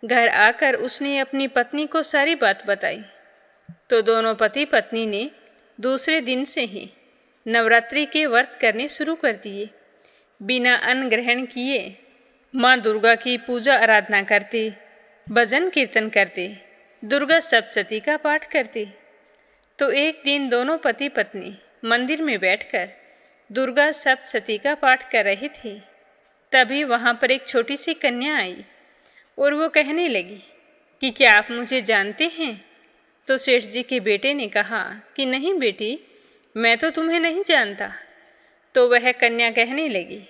घर आकर उसने अपनी पत्नी को सारी बात बताई। तो दोनों पति पत्नी ने दूसरे दिन से ही नवरात्रि के व्रत करने शुरू कर दिए। बिना अन्न ग्रहण किए माँ दुर्गा की पूजा आराधना करते, भजन कीर्तन करते, दुर्गा सप्तशती का पाठ करते। तो एक दिन दोनों पति पत्नी मंदिर में बैठकर दुर्गा सप्तशती का पाठ कर रहे थे। तभी वहाँ पर एक छोटी सी कन्या आई और वो कहने लगी कि क्या आप मुझे जानते हैं? तो सेठ जी के बेटे ने कहा कि नहीं बेटी, मैं तो तुम्हें नहीं जानता। तो वह कन्या कहने लगी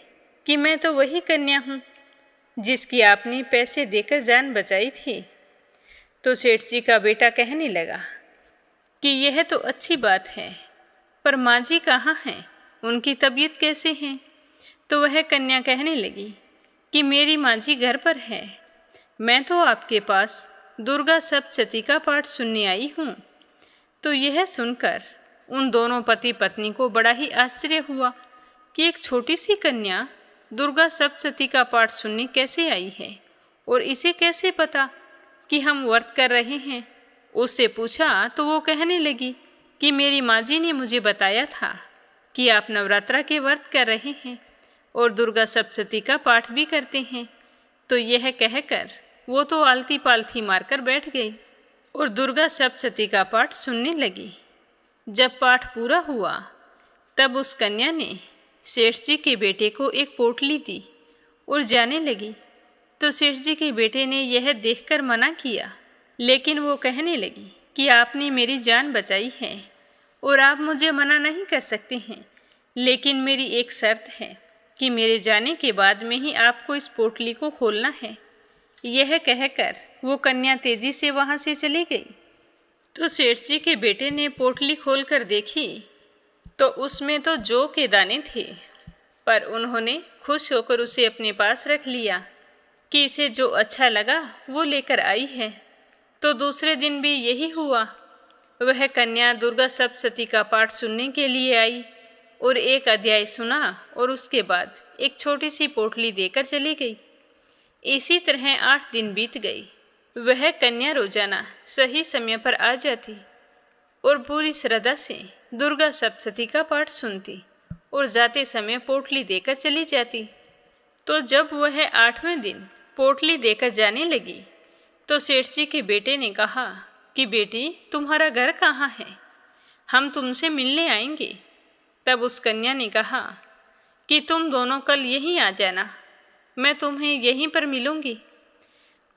कि मैं तो वही कन्या हूँ जिसकी आपने पैसे देकर जान बचाई थी। तो सेठ जी का बेटा कहने लगा कि यह तो अच्छी बात है, पर माँ जी कहाँ हैं, उनकी तबीयत कैसे है? तो वह कन्या कहने लगी कि मेरी माँ जी घर पर है, मैं तो आपके पास दुर्गा सप्तशती का पाठ सुनने आई हूँ। तो यह सुनकर उन दोनों पति पत्नी को बड़ा ही आश्चर्य हुआ कि एक छोटी सी कन्या दुर्गा सप्तशती का पाठ सुनने कैसे आई है और इसे कैसे पता कि हम व्रत कर रहे हैं। उससे पूछा तो वो कहने लगी कि मेरी माँ जी ने मुझे बताया था कि आप नवरात्रा के व्रत कर रहे हैं और दुर्गा सप्तशती का पाठ भी करते हैं। तो यह कहकर वो तो आलती पालथी मारकर बैठ गई और दुर्गा सप्तशती का पाठ सुनने लगी। जब पाठ पूरा हुआ तब उस कन्या ने सेठ जी के बेटे को एक पोटली दी और जाने लगी। तो सेठ जी के बेटे ने यह देखकर मना किया, लेकिन वो कहने लगी कि आपने मेरी जान बचाई है और आप मुझे मना नहीं कर सकते हैं, लेकिन मेरी एक शर्त है कि मेरे जाने के बाद में ही आपको इस पोटली को खोलना है। यह कहकर वो कन्या तेजी से वहाँ से चली गई। तो सेठ जी के बेटे ने पोटली खोलकर देखी तो उसमें तो जौ के दाने थे, पर उन्होंने खुश होकर उसे अपने पास रख लिया कि इसे जो अच्छा लगा वो लेकर आई है। तो दूसरे दिन भी यही हुआ। वह कन्या दुर्गा सप्तशती का पाठ सुनने के लिए आई और एक अध्याय सुना और उसके बाद एक छोटी सी पोटली देकर चली गई। इसी तरह 8 दिन बीत गई। वह कन्या रोजाना सही समय पर आ जाती और पूरी श्रद्धा से दुर्गा सप्तशती का पाठ सुनती और जाते समय पोटली देकर चली जाती। तो जब वह 8वें दिन पोटली देकर जाने लगी तो सेठ जी के बेटे ने कहा कि बेटी, तुम्हारा घर कहाँ है, हम तुमसे मिलने आएंगे। तब उस कन्या ने कहा कि तुम दोनों कल यहीं आ जाना, मैं तुम्हें यहीं पर मिलूंगी।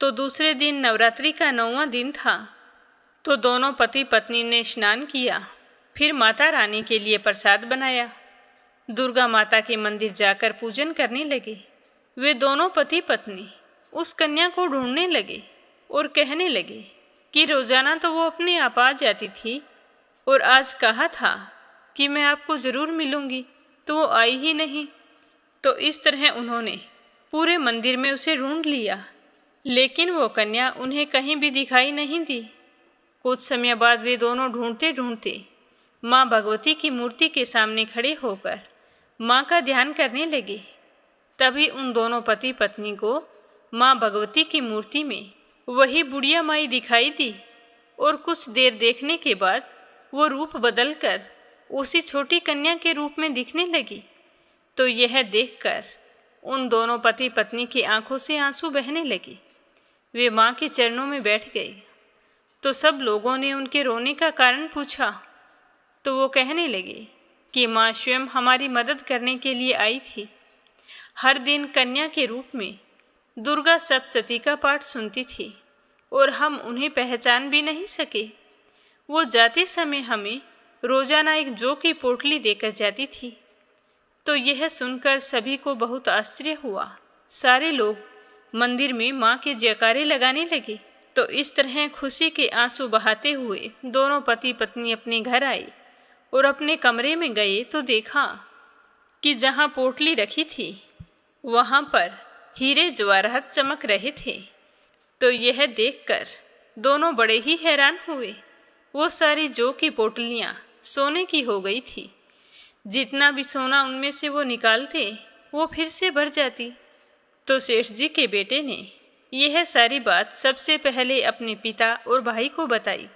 तो दूसरे दिन नवरात्रि का 9वां दिन था। तो दोनों पति पत्नी ने स्नान किया, फिर माता रानी के लिए प्रसाद बनाया। दुर्गा माता के मंदिर जाकर पूजन करने लगे। वे दोनों पति पत्नी उस कन्या को ढूंढने लगे और कहने लगे कि रोजाना तो वो अपने आप आ जाती थी और आज कहा था कि मैं आपको ज़रूर मिलूंगी, तो वो आई ही नहीं। तो इस तरह उन्होंने पूरे मंदिर में उसे ढूंढ लिया, लेकिन वो कन्या उन्हें कहीं भी दिखाई नहीं दी। कुछ समय बाद वे दोनों ढूंढते ढूंढते माँ भगवती की मूर्ति के सामने खड़े होकर माँ का ध्यान करने लगे। तभी उन दोनों पति पत्नी को माँ भगवती की मूर्ति में वही बुढ़िया माई दिखाई दी और कुछ देर देखने के बाद वो रूप बदलकर उसी छोटी कन्या के रूप में दिखने लगी। तो यह देखकर उन दोनों पति पत्नी की आंखों से आंसू बहने लगे। वे माँ के चरणों में बैठ गए। तो सब लोगों ने उनके रोने का कारण पूछा। तो वो कहने लगे कि माँ स्वयं हमारी मदद करने के लिए आई थी। हर दिन कन्या के रूप में दुर्गा सप्तशती का पाठ सुनती थी और हम उन्हें पहचान भी नहीं सके। वो जाते समय हमें रोजाना एक जौ की पोटली देकर जाती थी। तो यह सुनकर सभी को बहुत आश्चर्य हुआ। सारे लोग मंदिर में माँ के जयकारे लगाने लगे। तो इस तरह खुशी के आंसू बहाते हुए दोनों पति पत्नी अपने घर आए और अपने कमरे में गए तो देखा कि जहाँ पोटली रखी थी वहाँ पर हीरे जवाहरात चमक रहे थे। तो यह देखकर दोनों बड़े ही हैरान हुए। वो सारी जौ की पोटलियाँ सोने की हो गई थी। जितना भी सोना उनमें से वो निकालते वो फिर से भर जाती। तो सेठ जी के बेटे ने यह सारी बात सबसे पहले अपने पिता और भाई को बताई।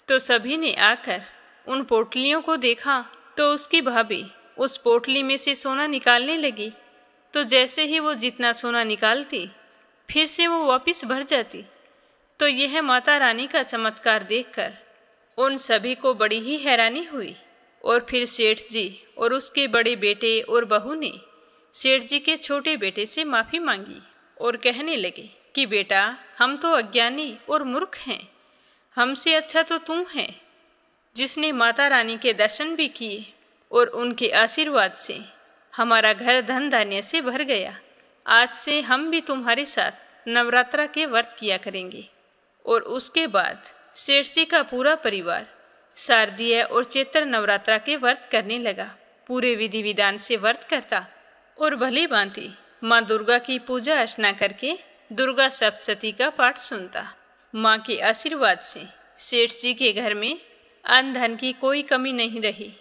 तो सभी ने आकर उन पोटलियों को देखा। तो उसकी भाभी उस पोटली में से सोना निकालने लगी। तो जैसे ही वो जितना सोना निकालती फिर से वो वापस भर जाती। तो यह माता रानी का चमत्कार देखकर उन सभी को बड़ी ही हैरानी हुई। और फिर सेठ जी और उसके बड़े बेटे और बहू ने सेठ जी के छोटे बेटे से माफ़ी मांगी और कहने लगे कि बेटा, हम तो अज्ञानी और मूर्ख हैं, हमसे अच्छा तो तू है जिसने माता रानी के दर्शन भी किए और उनके आशीर्वाद से हमारा घर धन धान्य से भर गया। आज से हम भी तुम्हारे साथ नवरात्रा के व्रत किया करेंगे। और उसके बाद सेठ जी का पूरा परिवार शारदीय और चैत्र नवरात्रा के व्रत करने लगा। पूरे विधि विधान से व्रत करता और भली भांति माँ दुर्गा की पूजा अर्चना करके दुर्गा सप्तशती का पाठ सुनता। माँ के आशीर्वाद से सेठ जी के घर में अन्न धन की कोई कमी नहीं रही।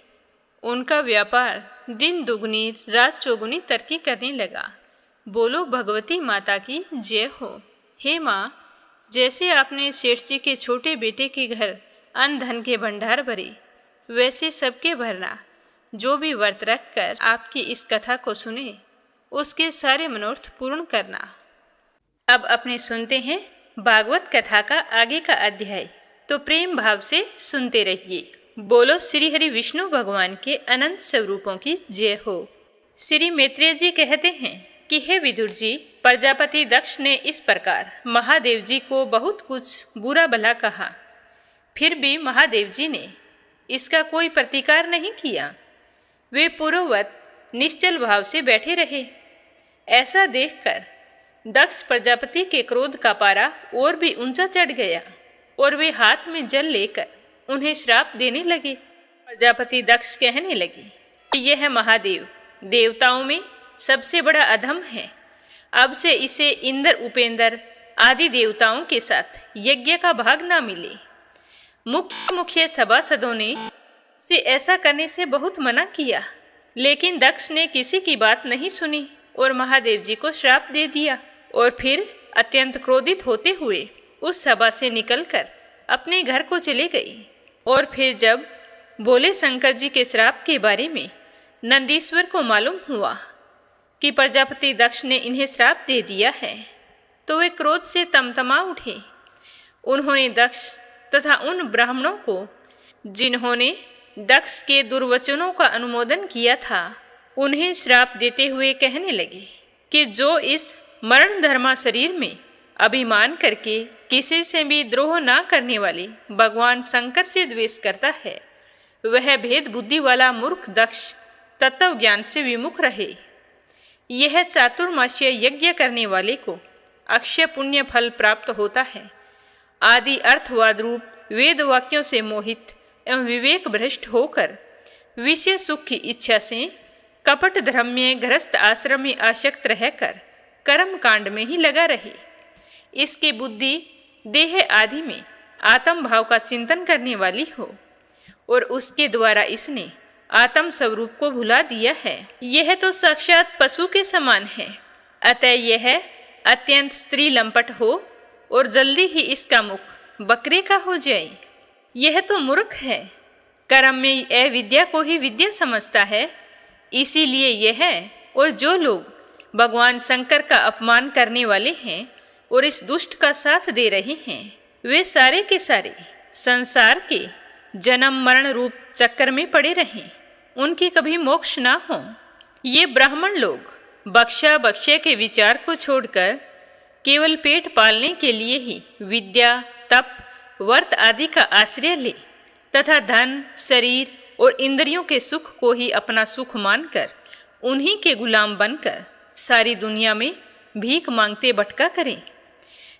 उनका व्यापार दिन दुगनी रात चौगुनी तरक्की करने लगा। बोलो भगवती माता की जय हो। हे माँ, जैसे आपने सेठ जी के छोटे बेटे के घर अन्न धन के भंडार भरे, वैसे सबके भरना। जो भी व्रत रख कर आपकी इस कथा को सुने, उसके सारे मनोरथ पूर्ण करना। अब अपने सुनते हैं भागवत कथा का आगे का अध्याय, तो प्रेम भाव से सुनते रहिए। बोलो श्री हरि विष्णु भगवान के अनंत स्वरूपों की जय हो। श्री मैत्रेय जी कहते हैं कि हे विदुर जी, प्रजापति दक्ष ने इस प्रकार महादेव जी को बहुत कुछ बुरा भला कहा। फिर भी महादेव जी ने इसका कोई प्रतिकार नहीं किया। वे पूर्ववत निश्चल भाव से बैठे रहे। ऐसा देखकर दक्ष प्रजापति के क्रोध का पारा और भी ऊंचा चढ़ गया और वे हाथ में जल लेकर उन्हें श्राप देने लगे। प्रजापति दक्ष कहने लगे कि यह महादेव देवताओं में सबसे बड़ा अधम है। अब से इसे इंद्र, उपेंद्र आदि देवताओं के साथ यज्ञ का भाग ना मिले। मुख्य सभासदों ने उसे ऐसा करने से बहुत मना किया, लेकिन दक्ष ने किसी की बात नहीं सुनी और महादेव जी को श्राप दे दिया और फिर अत्यंत क्रोधित होते हुए उस सभा से निकलकर अपने घर को चले गए। और फिर जब बोले शंकर जी के श्राप के बारे में नंदीश्वर को मालूम हुआ कि प्रजापति दक्ष ने इन्हें श्राप दे दिया है, तो वे क्रोध से तमतमा उठे। उन्होंने दक्ष तथा उन ब्राह्मणों को जिन्होंने दक्ष के दुर्वचनों का अनुमोदन किया था, उन्हें श्राप देते हुए कहने लगे कि जो इस मरण धर्मा शरीर में अभिमान करके किसी से भी द्रोह ना करने वाले भगवान शंकर से द्वेष करता है, वह भेद बुद्धि वाला मूर्ख दक्ष तत्व ज्ञान से विमुख रहे। यह चातुर्मास्यीय यज्ञ करने वाले को अक्षय पुण्य फल प्राप्त होता है। आदि अर्थवाद रूप वेद वाक्यों से मोहित एवं विवेक भ्रष्ट होकर विषय सुख की इच्छा से कपट धर्म में गृहस्थ आश्रम में आसक्त रहकर कर्म कांड में ही लगा रहे। इसकी बुद्धि देह आदि में आत्म भाव का चिंतन करने वाली हो और उसके द्वारा इसने आत्म स्वरूप को भुला दिया है। यह तो साक्षात पशु के समान है। अतः यह अत्यंत स्त्री लंपट हो और जल्दी ही इसका मुख बकरे का हो जाए। यह तो मूर्ख है, कर्म में अविद्या को ही विद्या समझता है। इसीलिए यह और जो लोग भगवान शंकर का अपमान करने वाले हैं और इस दुष्ट का साथ दे रहे हैं, वे सारे के सारे संसार के जन्म मरण रूप चक्कर में पड़े रहें, उनके कभी मोक्ष ना हो। ये ब्राह्मण लोग बख्शा बख्शे के विचार को छोड़कर केवल पेट पालने के लिए ही विद्या, तप, व्रत आदि का आश्रय ले तथा धन, शरीर और इंद्रियों के सुख को ही अपना सुख मानकर उन्हीं के गुलाम बनकर सारी दुनिया में भीख मांगते भटका करें।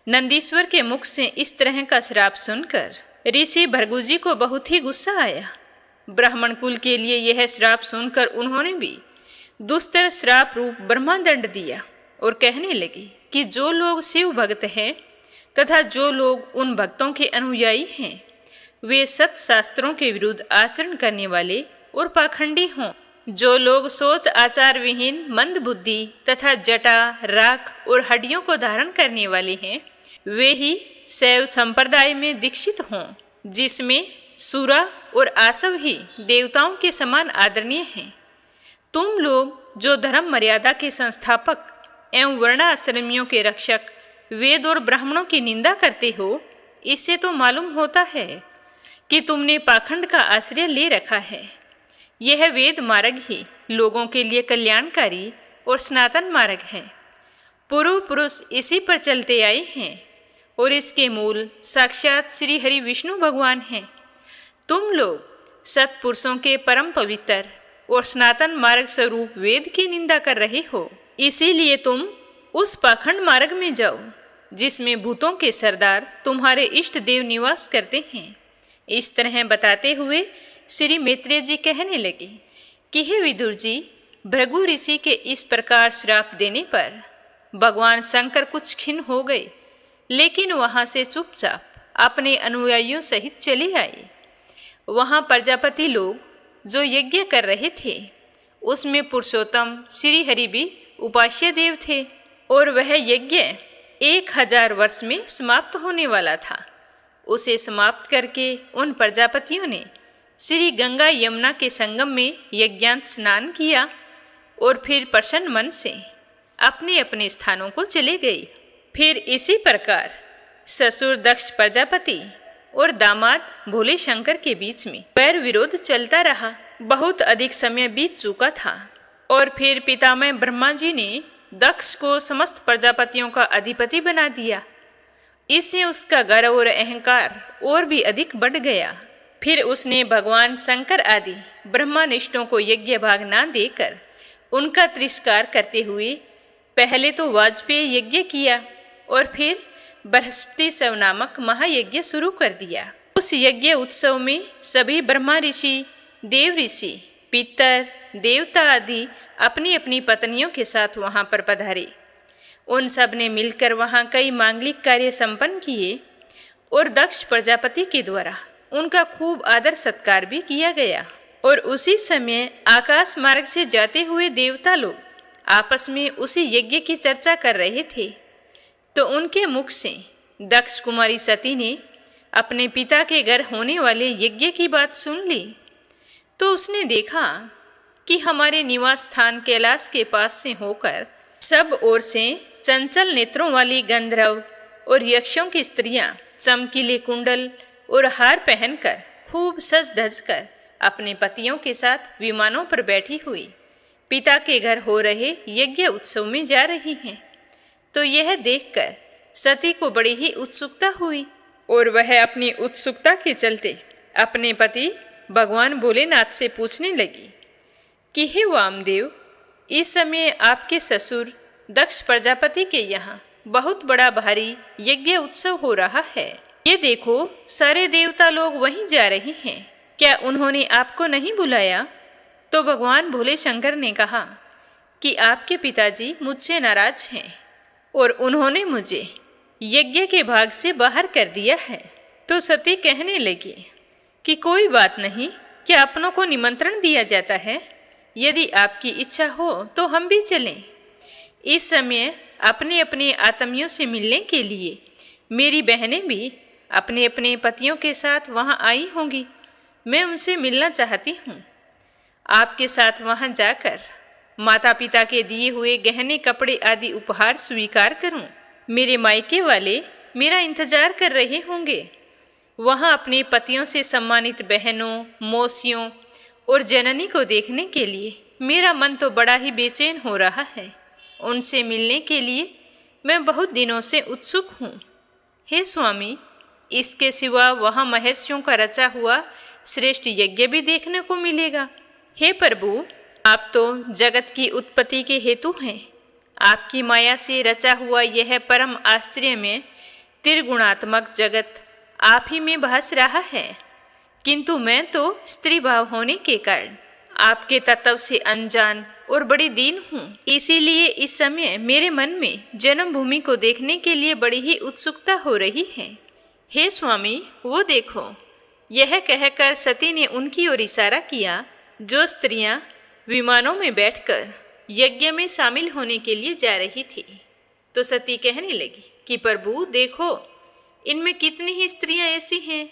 नंदीश्वर के मुख से इस तरह का श्राप सुनकर ऋषि भृगु को बहुत ही गुस्सा आया। ब्राह्मण कुल के लिए यह श्राप सुनकर उन्होंने भी दुस्तर श्राप रूप ब्रह्मदंड दिया और कहने लगे कि जो लोग शिव भक्त हैं तथा जो लोग उन भक्तों के अनुयायी हैं, वे सत शास्त्रों के विरुद्ध आचरण करने वाले और पाखंडी हों। जो लोग सोच आचार विहीन, मंद बुद्धि तथा जटा, राख और हड्डियों को धारण करने वाले हैं, वे ही शैव संप्रदाय में दीक्षित हों, जिसमें सूरा और आसव ही देवताओं के समान आदरणीय हैं। तुम लोग जो धर्म मर्यादा के संस्थापक एवं वर्णाश्रमियों के रक्षक वेद और ब्राह्मणों की निंदा करते हो, इससे तो मालूम होता है कि तुमने पाखंड का आश्रय ले रखा है। यह वेद मार्ग ही लोगों के लिए कल्याणकारी और सनातन मार्ग है। पूर्व पुरुष इसी पर चलते आए हैं और इसके मूल साक्षात श्री हरि विष्णु भगवान हैं। तुम लोग सत्पुरुषों के परम पवित्र और सनातन मार्ग स्वरूप वेद की निंदा कर रहे हो। इसीलिए तुम उस पाखंड मार्ग में जाओ जिसमें भूतों के सरदार तुम्हारे इष्ट देव निवास करते हैं। इस तरह बताते हुए श्री मैत्रेय जी कहने लगे कि हे विदुर जी, भृगु ऋषि के इस प्रकार श्राप देने पर भगवान शंकर कुछ खिन्न हो गए, लेकिन वहां से चुपचाप अपने अनुयायियों सहित चले आए। वहां प्रजापति लोग जो यज्ञ कर रहे थे उसमें पुरुषोत्तम श्री हरि भी उपास्य देव थे और वह यज्ञ 1000 वर्ष में समाप्त होने वाला था। उसे समाप्त करके उन प्रजापतियों ने श्री गंगा यमुना के संगम में यज्ञांत स्नान किया और फिर प्रसन्न मन से अपने अपने स्थानों को चले गए। फिर इसी प्रकार ससुर दक्ष प्रजापति और दामाद भोले शंकर के बीच में वैर विरोध चलता रहा। बहुत अधिक समय बीत चुका था और फिर पितामह ब्रह्मा जी ने दक्ष को समस्त प्रजापतियों का अधिपति बना दिया। इससे उसका गर्व और अहंकार और भी अधिक बढ़ गया। फिर उसने भगवान शंकर आदि ब्रह्मानिष्ठों को यज्ञ भाग ना देकर उनका तिरस्कार करते हुए पहले तो वाजपेय यज्ञ किया और फिर बृहस्पति सव नामक महायज्ञ शुरू कर दिया। उस यज्ञ उत्सव में सभी ब्रह्मा ऋषि, देव ऋषि, पितर, देवता आदि अपनी अपनी पत्नियों के साथ वहां पर पधारे। उन सब ने मिलकर वहां कई मांगलिक कार्य संपन्न किए और दक्ष प्रजापति के द्वारा उनका खूब आदर सत्कार भी किया गया। और उसी समय आकाश मार्ग से जाते हुए देवता लोग आपस में उसी यज्ञ की चर्चा कर रहे थे, तो उनके मुख से दक्ष कुमारी सती ने अपने पिता के घर होने वाले यज्ञ की बात सुन ली। तो उसने देखा कि हमारे निवास स्थान कैलाश के पास से होकर सब ओर से चंचल नेत्रों वाली गंधर्व और यक्षों की स्त्रियां चमकीले कुंडल और हार पहनकर खूब सज धज कर अपने पतियों के साथ विमानों पर बैठी हुई पिता के घर हो रहे यज्ञ उत्सव में जा रही हैं। तो यह देखकर सती को बड़ी ही उत्सुकता हुई और वह अपनी उत्सुकता के चलते अपने पति भगवान भोलेनाथ से पूछने लगी कि हे वामदेव, इस समय आपके ससुर दक्ष प्रजापति के यहाँ बहुत बड़ा भारी यज्ञ उत्सव हो रहा है। ये देखो, सारे देवता लोग वहीं जा रहे हैं, क्या उन्होंने आपको नहीं बुलाया? तो भगवान भोले शंकर ने कहा कि आपके पिताजी मुझसे नाराज हैं और उन्होंने मुझे यज्ञ के भाग से बाहर कर दिया है। तो सती कहने लगी कि कोई बात नहीं, क्या अपनों को निमंत्रण दिया जाता है? यदि आपकी इच्छा हो तो हम भी चलें। इस समय अपने अपने आत्मियों से मिलने के लिए मेरी बहनें भी अपने अपने पतियों के साथ वहां आई होंगी। मैं उनसे मिलना चाहती हूँ। आपके साथ वहां जाकर माता पिता के दिए हुए गहने कपड़े आदि उपहार स्वीकार करूं। मेरे मायके वाले मेरा इंतजार कर रहे होंगे। वहां अपने पतियों से सम्मानित बहनों, मौसियों और जननी को देखने के लिए मेरा मन तो बड़ा ही बेचैन हो रहा है। उनसे मिलने के लिए मैं बहुत दिनों से उत्सुक हूँ। हे स्वामी, इसके सिवा वहाँ महर्षियों का रचा हुआ श्रेष्ठ यज्ञ भी देखने को मिलेगा। हे प्रभु, आप तो जगत की उत्पत्ति के हेतु हैं। आपकी माया से रचा हुआ यह परम आश्चर्य में त्रिगुणात्मक जगत आप ही में भास रहा है, किंतु मैं तो स्त्री भाव होने के कारण आपके तत्व से अनजान और बड़ी दीन हूँ। इसीलिए इस समय मेरे मन में जन्मभूमि को देखने के लिए बड़ी ही उत्सुकता हो रही है। हे स्वामी, वो देखो। यह कहकर सती ने उनकी ओर इशारा किया जो स्त्रियां विमानों में बैठकर यज्ञ में शामिल होने के लिए जा रही थी। तो सती कहने लगी कि प्रभु देखो, इनमें कितनी ही स्त्रियां ऐसी हैं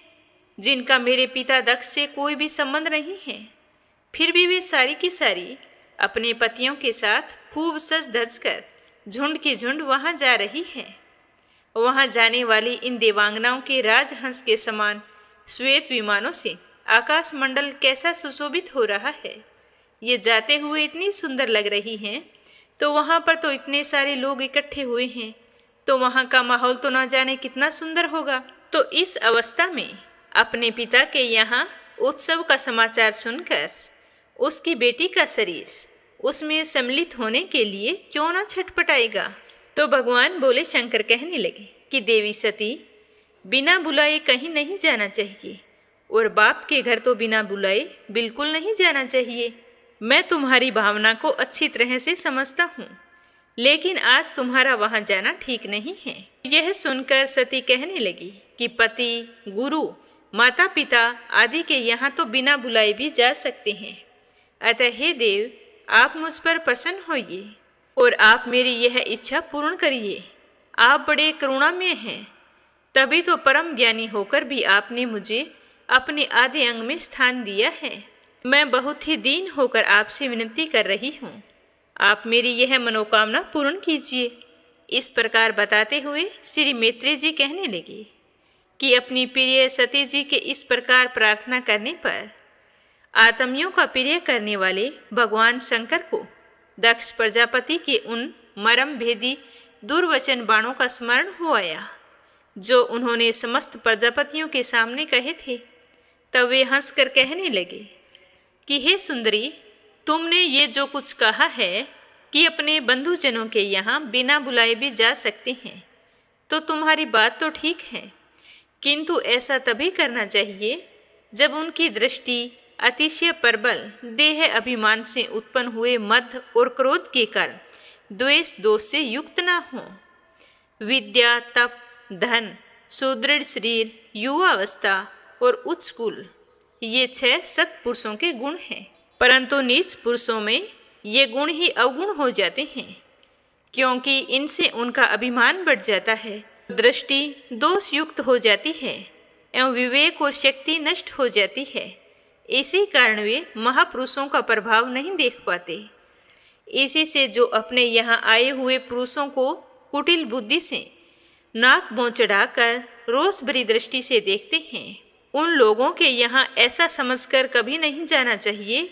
जिनका मेरे पिता दक्ष से कोई भी संबंध नहीं है, फिर भी वे सारी की सारी अपने पतियों के साथ खूब सज धज कर झुंड के झुंड वहां जा रही हैं। वहां जाने वाली इन देवांगनाओं के राजहंस के समान श्वेत विमानों से आकाश मंडल कैसा सुशोभित हो रहा है। ये जाते हुए इतनी सुंदर लग रही हैं, तो वहाँ पर तो इतने सारे लोग इकट्ठे हुए हैं, तो वहाँ का माहौल तो ना जाने कितना सुंदर होगा। तो इस अवस्था में अपने पिता के यहाँ उत्सव का समाचार सुनकर उसकी बेटी का शरीर उसमें सम्मिलित होने के लिए क्यों ना छटपटाएगा। तो भगवान भोले शंकर कहने लगे कि देवी सती, बिना बुलाए कहीं नहीं जाना चाहिए और बाप के घर तो बिना बुलाए बिल्कुल नहीं जाना चाहिए। मैं तुम्हारी भावना को अच्छी तरह से समझता हूँ, लेकिन आज तुम्हारा वहाँ जाना ठीक नहीं है। यह सुनकर सती कहने लगी कि पति, गुरु, माता पिता आदि के यहाँ तो बिना बुलाए भी जा सकते हैं। अतः हे देव, आप मुझ पर प्रसन्न होइए और आप मेरी यह इच्छा पूर्ण करिए। आप बड़े करुणामय हैं, तभी तो परम ज्ञानी होकर भी आपने मुझे अपने आधे अंग में स्थान दिया है। मैं बहुत ही दीन होकर आपसे विनती कर रही हूँ, आप मेरी यह मनोकामना पूर्ण कीजिए। इस प्रकार बताते हुए श्री मैत्रेय जी कहने लगे कि अपनी प्रिय सती जी के इस प्रकार प्रार्थना करने पर आत्मियों का प्रिय करने वाले भगवान शंकर को दक्ष प्रजापति के उन मर्म भेदी दुर्वचन बाणों का स्मरण हो आया जो उन्होंने समस्त प्रजापतियों के सामने कहे थे। तब वे हंसकर कहने लगे कि हे सुंदरी, तुमने ये जो कुछ कहा है कि अपने बंधुजनों के यहाँ बिना बुलाए भी जा सकते हैं, तो तुम्हारी बात तो ठीक है, किंतु ऐसा तभी करना चाहिए जब उनकी दृष्टि अतिशय प्रबल देह अभिमान से उत्पन्न हुए मद और क्रोध के कारण द्वेष दोष से युक्त न हो। विद्या, तप, धन, सुदृढ़ शरीर, युवावस्था और उच्च कुल, ये 6 सत्पुरुषों के गुण हैं, परंतु नीच पुरुषों में ये गुण ही अवगुण हो जाते हैं, क्योंकि इनसे उनका अभिमान बढ़ जाता है, दृष्टि दोष युक्त हो जाती है एवं विवेक और शक्ति नष्ट हो जाती है। इसी कारण वे महापुरुषों का प्रभाव नहीं देख पाते। इसी से जो अपने यहाँ आए हुए पुरुषों को कुटिल बुद्धि से नाक मुँह चढ़ाकर रोष भरी दृष्टि से देखते हैं, उन लोगों के यहाँ ऐसा समझकर कभी नहीं जाना चाहिए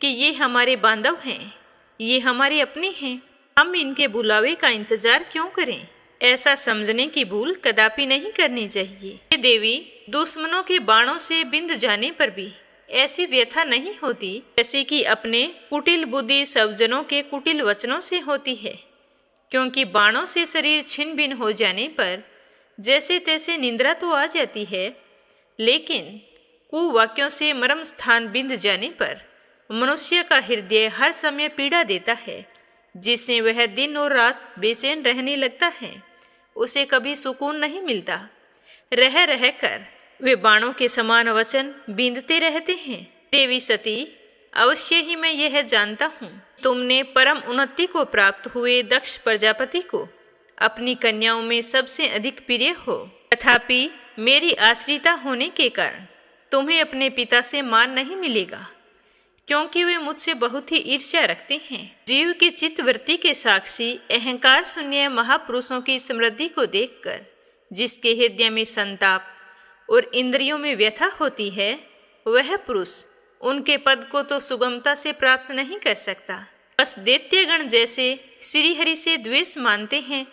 कि ये हमारे बांधव हैं, ये हमारे अपने हैं, हम इनके बुलावे का इंतजार क्यों करें। ऐसा समझने की भूल कदापि नहीं करनी चाहिए। हे देवी, दुश्मनों के बाणों से बिंध जाने पर भी ऐसी व्यथा नहीं होती जैसे कि अपने कुटिल बुद्धि सज्जनों के कुटिल वचनों से होती है, क्योंकि बाणों से शरीर छिन्न भिन्न हो जाने पर जैसे तैसे निंद्रा तो आ जाती है, लेकिन कुवाक्यों से मर्म स्थान बिंध जाने पर मनुष्य का हृदय हर समय पीड़ा देता है, जिससे वह दिन और रात बेचैन रहने लगता है, उसे कभी सुकून नहीं मिलता। रह रह कर वे बाणों के समान वचन बींधते रहते हैं। देवी सती, अवश्य ही मैं यह जानता हूँ, तुमने परम उन्नति को प्राप्त हुए दक्ष प्रजापति को अपनी कन्याओं में सबसे अधिक प्रिय हो, तथापि मेरी आश्रिता होने के कारण तुम्हें अपने पिता से मान नहीं मिलेगा, क्योंकि वे मुझसे बहुत ही ईर्ष्या रखते हैं। जीव की चित्तवृत्ति के साक्षी अहंकार शून्य महापुरुषों की समृद्धि को देखकर जिसके हृदय में संताप और इंद्रियों में व्यथा होती है, वह पुरुष उनके पद को तो सुगमता से प्राप्त नहीं कर सकता। बस दैत्यगण जैसे श्रीहरि से द्वेष मानते हैं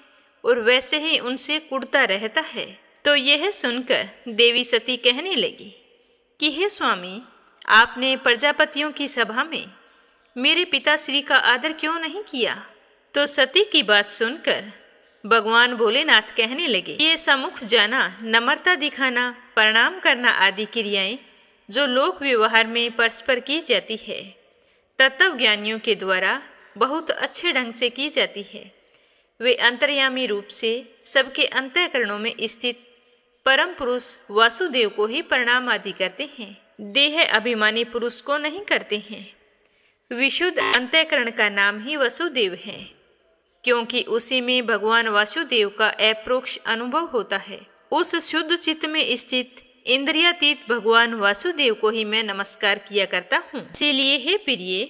और वैसे ही उनसे कुढ़ता रहता है। तो यह सुनकर देवी सती कहने लगी कि हे स्वामी, आपने प्रजापतियों की सभा में मेरे पिताश्री का आदर क्यों नहीं किया। तो सती की बात सुनकर भगवान भोलेनाथ कहने लगे, ये सम्मुख जाना, नम्रता दिखाना, प्रणाम करना आदि क्रियाएं जो लोक व्यवहार में परस्पर की जाती है, तत्व ज्ञानियों के द्वारा बहुत अच्छे ढंग से की जाती है। वे अंतर्यामी रूप से सबके अंतःकरणों में स्थित परम पुरुष वासुदेव को ही प्रणाम आदि करते हैं, देह अभिमानी पुरुष को नहीं करते हैं। विशुद्ध अंतःकरण का नाम ही वसुदेव है, क्योंकि उसी में भगवान वासुदेव का अप्रोक्ष अनुभव होता है। उस शुद्ध चित्त में स्थित इंद्रियातीत भगवान वासुदेव को ही मैं नमस्कार किया करता हूँ। इसीलिए हे प्रिय,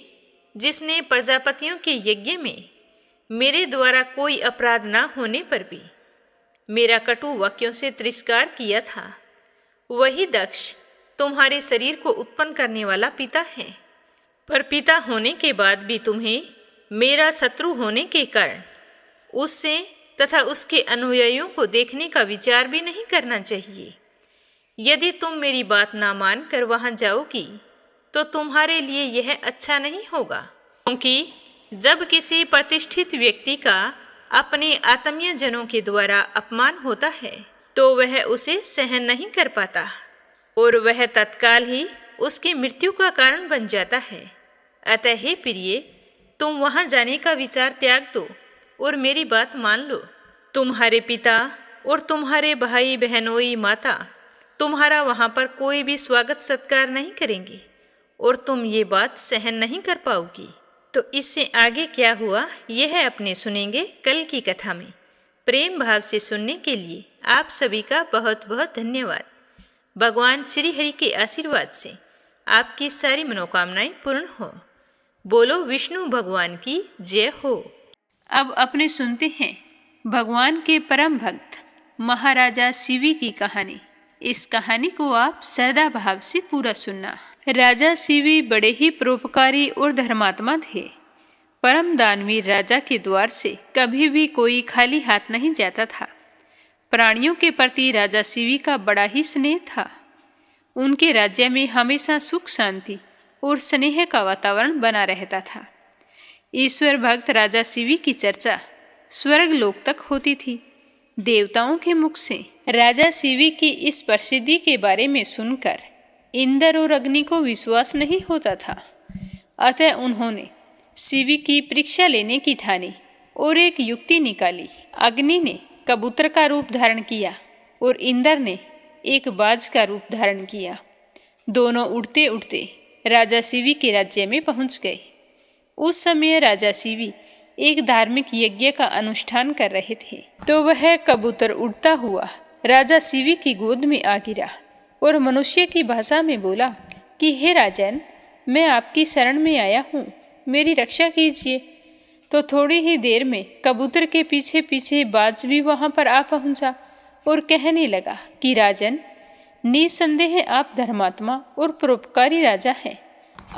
जिसने प्रजापतियों के यज्ञ में मेरे द्वारा कोई अपराध न होने पर भी मेरा कटु वाक्यों से तिरस्कार किया था, वही दक्ष तुम्हारे शरीर को उत्पन्न करने वाला पिता है। पर पिता होने के बाद भी तुम्हें मेरा शत्रु होने के कारण उससे तथा उसके अनुयायियों को देखने का विचार भी नहीं करना चाहिए। यदि तुम मेरी बात ना मानकर वहाँ जाओगी तो तुम्हारे लिए यह अच्छा नहीं होगा, क्योंकि जब किसी प्रतिष्ठित व्यक्ति का अपने आत्मीय जनों के द्वारा अपमान होता है तो वह उसे सहन नहीं कर पाता। और वह तत्काल ही उसकी मृत्यु का कारण बन जाता है। अतः हे प्रिय, तुम वहां जाने का विचार त्याग दो और मेरी बात मान लो। तुम्हारे पिता और तुम्हारे भाई बहनोई माता तुम्हारा वहां पर कोई भी स्वागत सत्कार नहीं करेंगे और तुम ये बात सहन नहीं कर पाओगी। तो इससे आगे क्या हुआ यह अपने सुनेंगे कल की कथा में। प्रेम भाव से सुनने के लिए आप सभी का बहुत बहुत धन्यवाद। भगवान श्री हरि के आशीर्वाद से आपकी सारी मनोकामनाएं पूर्ण हो। बोलो विष्णु भगवान की जय हो। अब अपने सुनते हैं भगवान के परम भक्त महाराजा शिवी की कहानी। इस कहानी को आप श्रद्धा भाव से पूरा सुनना। राजा शिवी बड़े ही परोपकारी और धर्मात्मा थे। परम दानवीर राजा के द्वार से कभी भी कोई खाली हाथ नहीं जाता था। प्राणियों के प्रति राजा शिवी का बड़ा ही स्नेह था। उनके राज्य में हमेशा सुख शांति और स्नेह का वातावरण बना रहता था। ईश्वर भक्त राजा शिवी की चर्चा स्वर्ग लोक तक होती थी। देवताओं के मुख से राजा शिवी की इस प्रसिद्धि के बारे में सुनकर इंद्र और अग्नि को विश्वास नहीं होता था। अतः उन्होंने शिवी की परीक्षा लेने की ठानी और एक युक्ति निकाली। अग्नि ने कबूतर का रूप धारण किया और इंद्र ने एक बाज का रूप धारण किया। दोनों उड़ते उड़ते राजा शिवी के राज्य में पहुंच गए। उस समय राजा शिवी एक धार्मिक यज्ञ का अनुष्ठान कर रहे थे। तो वह कबूतर उड़ता हुआ राजा शिवी की गोद में आ गिरा और मनुष्य की भाषा में बोला कि हे राजन, मैं आपकी शरण में आया हूँ, मेरी रक्षा कीजिए। तो थोड़ी ही देर में कबूतर के पीछे पीछे बाज भी वहां पर आ पहुंचा और कहने लगा कि राजन, निसंदेह आप धर्मात्मा और परोपकारी राजा हैं।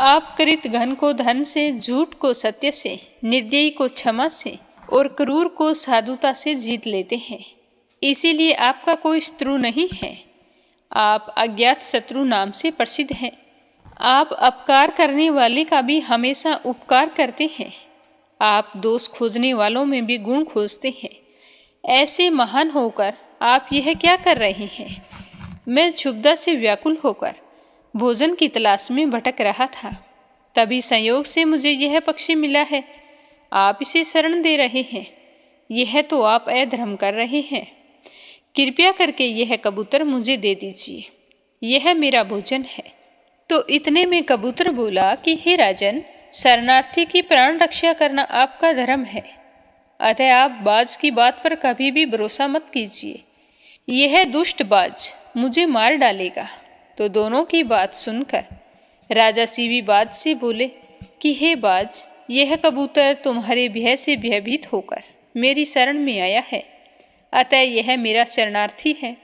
आप कृत घन को धन से, झूठ को सत्य से, निर्दयी को क्षमा से और क्रूर को साधुता से जीत लेते हैं। इसीलिए आपका कोई शत्रु नहीं है। आप अज्ञात शत्रु नाम से प्रसिद्ध हैं। आप अपकार करने वाले का भी हमेशा उपकार करते हैं। आप दोष खोजने वालों में भी गुण खोजते हैं। ऐसे महान होकर आप यह क्या कर रहे हैं? मैं क्षुब्धता से व्याकुल होकर भोजन की तलाश में भटक रहा था। तभी संयोग से मुझे यह पक्षी मिला है। आप इसे शरण दे रहे हैं। यह तो आप अधर्म कर रहे हैं। कृपया करके यह कबूतर मुझे दे दीजिए, यह मेरा भोजन है। तो इतने में कबूतर बोला कि हे राजन, शरणार्थी की प्राण रक्षा करना आपका धर्म है। अतः आप बाज की बात पर कभी भी भरोसा मत कीजिए। यह दुष्ट बाज मुझे मार डालेगा। तो दोनों की बात सुनकर राजा शिवी बाज से बोले कि हे बाज, यह कबूतर तुम्हारे भय से भयभीत होकर मेरी शरण में आया है। अतः यह मेरा शरणार्थी है।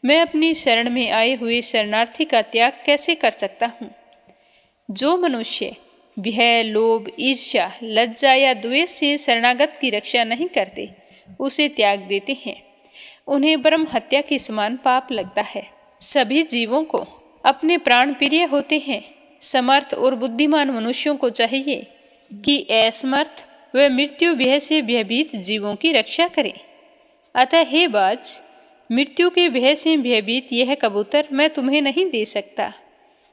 मैं अपनी शरण में आए हुए शरणार्थी का त्याग कैसे कर सकता हूँ? जो मनुष्य भय, लोभ, ईर्ष्या, लज्जा या द्वेष से शरणागत की रक्षा नहीं करते, उसे त्याग देते हैं, उन्हें ब्रह्म हत्या के समान पाप लगता है। सभी जीवों को अपने प्राण प्रिय होते हैं। समर्थ और बुद्धिमान मनुष्यों को चाहिए कि असमर्थ व मृत्यु भय से भयभीत जीवों की रक्षा करें। अतः हे बाज, मृत्यु के भय से भयभीत यह कबूतर मैं तुम्हें नहीं दे सकता।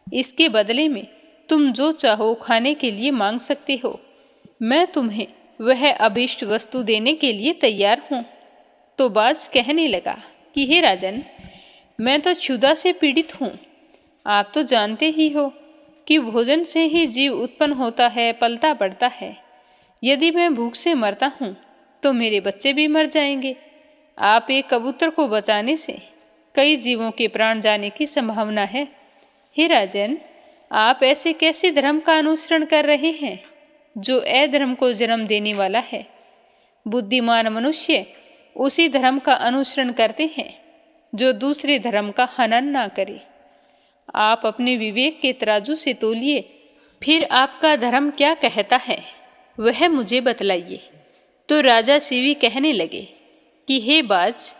इसके बदले में तुम जो चाहो खाने के लिए मांग सकते हो। मैं तुम्हें वह अभीष्ट वस्तु देने के लिए तैयार हूँ। तो बाज कहने लगा कि हे राजन, मैं तो क्षुधा से पीड़ित हूँ। आप तो जानते ही हो कि भोजन से ही जीव उत्पन्न होता है, पलता बढ़ता है। यदि मैं भूख से मरता हूँ तो मेरे बच्चे भी मर जाएंगे। आप एक कबूतर को बचाने से कई जीवों के प्राण जाने की संभावना है। हे राजन, आप ऐसे कैसे धर्म का अनुसरण कर रहे हैं जो अधर्म को जन्म देने वाला है? बुद्धिमान मनुष्य उसी धर्म का अनुसरण करते हैं जो दूसरे धर्म का हनन ना करे। आप अपने विवेक के तराजू से तोलिए, फिर आपका धर्म क्या कहता है वह मुझे बतलाइए। तो राजा शिवी कहने लगे कि हे बाज,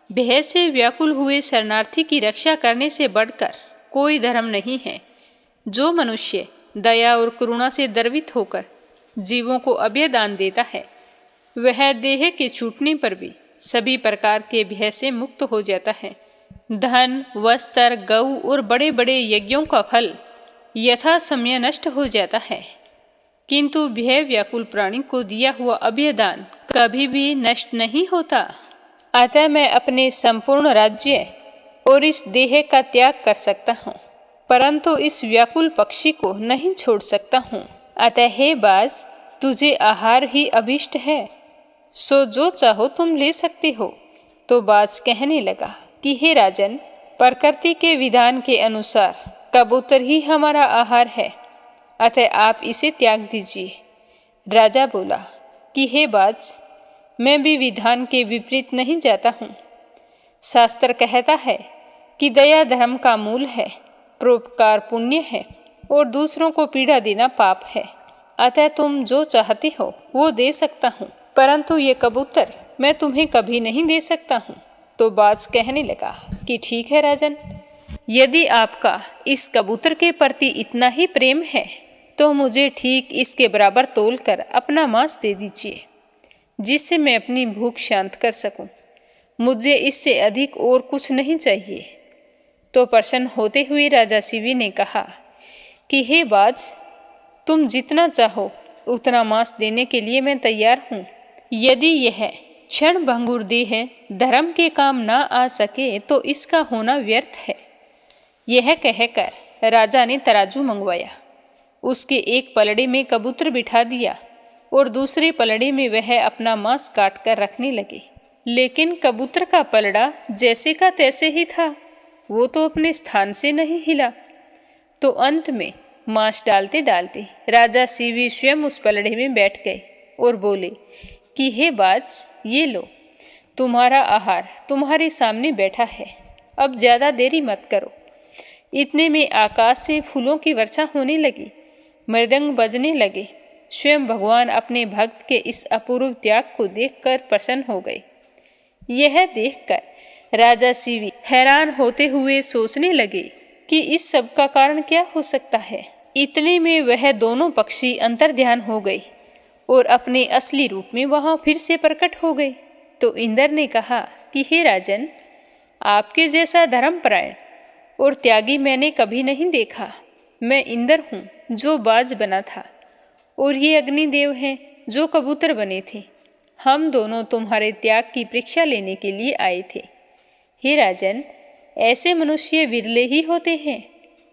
भय से व्याकुल हुए शरणार्थी की रक्षा करने से बढ़कर कोई धर्म नहीं है। जो मनुष्य दया और करुणा से द्रवित होकर जीवों को अभय दान देता है, वह देह के छूटने पर भी सभी प्रकार के भय से मुक्त हो जाता है। धन, वस्त्र, गऊ और बड़े बड़े यज्ञों का फल यथा समय नष्ट हो जाता है, किंतु भय व्याकुल प्राणी को दिया हुआ अभयदान कभी भी नष्ट नहीं होता। अतः मैं अपने संपूर्ण राज्य और इस देह का त्याग कर सकता हूँ, परंतु इस व्याकुल पक्षी को नहीं छोड़ सकता हूँ। अतः हे बाज, तुझे आहार ही अभिष्ट है, सो जो चाहो तुम ले सकते हो। तो बाज कहने लगा कि हे राजन, प्रकृति के विधान के अनुसार कबूतर ही हमारा आहार है, अतः आप इसे त्याग दीजिए। राजा बोला कि हे बाज, मैं भी विधान के विपरीत नहीं जाता हूँ। शास्त्र कहता है कि दया धर्म का मूल है, परोपकार पुण्य है और दूसरों को पीड़ा देना पाप है। अतः तुम जो चाहते हो वो दे सकता हूँ, परंतु ये कबूतर मैं तुम्हें कभी नहीं दे सकता हूँ। तो बाज कहने लगा कि ठीक है राजन, यदि आपका इस कबूतर के प्रति इतना ही प्रेम है तो मुझे ठीक इसके बराबर तोल कर अपना मांस दे दीजिए, जिससे मैं अपनी भूख शांत कर सकूं। मुझे इससे अधिक और कुछ नहीं चाहिए। तो प्रसन्न होते हुए राजा शिवी ने कहा कि हे बाज, तुम जितना चाहो उतना मांस देने के लिए मैं तैयार हूँ। यदि यह क्षण भंगुर देह धर्म के काम ना आ सके तो इसका होना व्यर्थ है। यह कहकर राजा ने तराजू मंगवाया, उसके एक पलड़े में कबूतर बिठा दिया और दूसरे पलड़े में वह अपना मांस काट कर रखने लगे। लेकिन कबूतर का पलड़ा जैसे का तैसे ही था, वो तो अपने स्थान से नहीं हिला। तो अंत में मांस डालते डालते राजा शिवी स्वयं उस पलड़े में बैठ गए और बोले कि हे बाज, ये लो, तुम्हारा आहार तुम्हारे सामने बैठा है, अब ज़्यादा देरी मत करो। इतने में आकाश से फूलों की वर्षा होने लगी, मृदंग बजने लगे। स्वयं भगवान अपने भक्त के इस अपूर्व त्याग को देखकर प्रसन्न हो गए। यह देखकर राजा शिवी हैरान होते हुए सोचने लगे कि इस सब का कारण क्या हो सकता है। इतने में वह दोनों पक्षी अंतर्ध्यान हो गए और अपने असली रूप में वहां फिर से प्रकट हो गए। तो इंद्र ने कहा कि हे राजन, आपके जैसा धर्मपरायण और त्यागी मैंने कभी नहीं देखा। मैं इंद्र हूँ जो बाज बना था, और ये अग्निदेव हैं जो कबूतर बने थे। हम दोनों तुम्हारे त्याग की परीक्षा लेने के लिए आए थे। हे राजन, ऐसे मनुष्य विरले ही होते हैं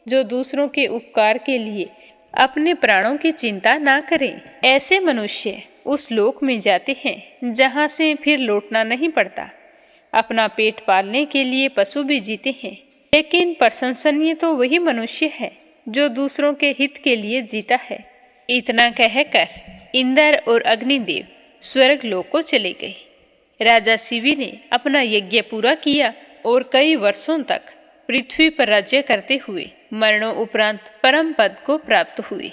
जो दूसरों के उपकार के लिए अपने प्राणों की चिंता ना करें। ऐसे मनुष्य उस लोक में जाते हैं जहाँ से फिर लौटना नहीं पड़ता। अपना पेट पालने के लिए पशु भी जीते हैं, लेकिन प्रशंसनीय तो वही मनुष्य है जो दूसरों के हित के लिए जीता है। इतना कहकर इंद्र और अग्निदेव स्वर्ग लोक को चले गए। राजा शिवी ने अपना यज्ञ पूरा किया और कई वर्षों तक पृथ्वी पर राज्य करते हुए मरणों उपरांत परम पद को प्राप्त हुए।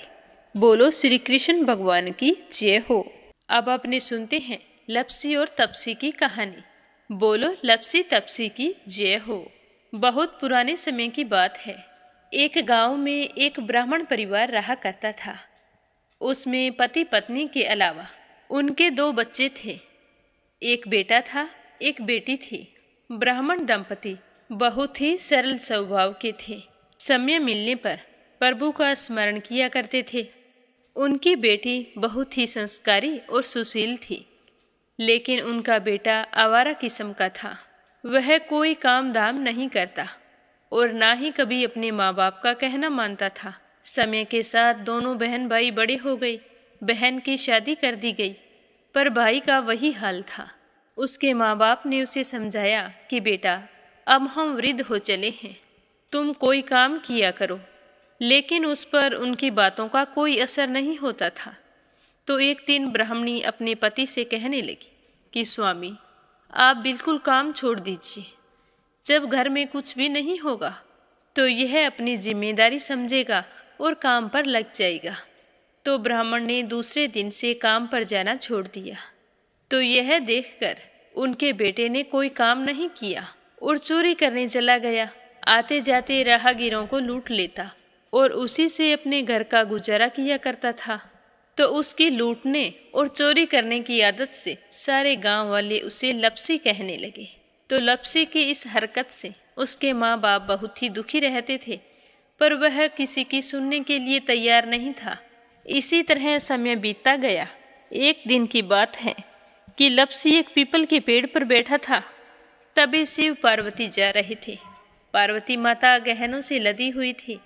बोलो श्री कृष्ण भगवान की जय हो। अब आपने सुनते हैं लपसी और तपसी की कहानी। बोलो लपसी तपसी की जय हो। बहुत पुराने समय की बात है। एक गांव में एक ब्राह्मण परिवार रहा करता था। उसमें पति पत्नी के अलावा उनके 2 बच्चे थे। एक बेटा था, एक बेटी थी। ब्राह्मण दंपति बहुत ही सरल स्वभाव के थे। समय मिलने पर प्रभु का स्मरण किया करते थे। उनकी बेटी बहुत ही संस्कारी और सुशील थी, लेकिन उनका बेटा आवारा किस्म का था। वह कोई काम धाम नहीं करता और ना ही कभी अपने माँ बाप का कहना मानता था। समय के साथ दोनों बहन भाई बड़े हो गए। बहन की शादी कर दी गई, पर भाई का वही हाल था। उसके माँ बाप ने उसे समझाया कि बेटा, अब हम वृद्ध हो चले हैं, तुम कोई काम किया करो, लेकिन उस पर उनकी बातों का कोई असर नहीं होता था। तो एक दिन ब्राह्मणी अपने पति से कहने लगी कि स्वामी, आप बिल्कुल काम छोड़ दीजिए। जब घर में कुछ भी नहीं होगा तो यह अपनी जिम्मेदारी समझेगा और काम पर लग जाएगा। तो ब्राह्मण ने दूसरे दिन से काम पर जाना छोड़ दिया। तो यह देखकर उनके बेटे ने कोई काम नहीं किया और चोरी करने चला गया। आते जाते राहगीरों को लूट लेता और उसी से अपने घर का गुजारा किया करता था। तो उसकी लूटने और चोरी करने की आदत से सारे गांव वाले उसे लपसी कहने लगे। तो लपसी की इस हरकत से उसके माँ बाप बहुत ही दुखी रहते थे, पर वह किसी की सुनने के लिए तैयार नहीं था। इसी तरह समय बीतता गया। एक दिन की बात है कि लप्सी एक पीपल के पेड़ पर बैठा था। तभी शिव पार्वती जा रहे थे। पार्वती माता गहनों से लदी हुई थी,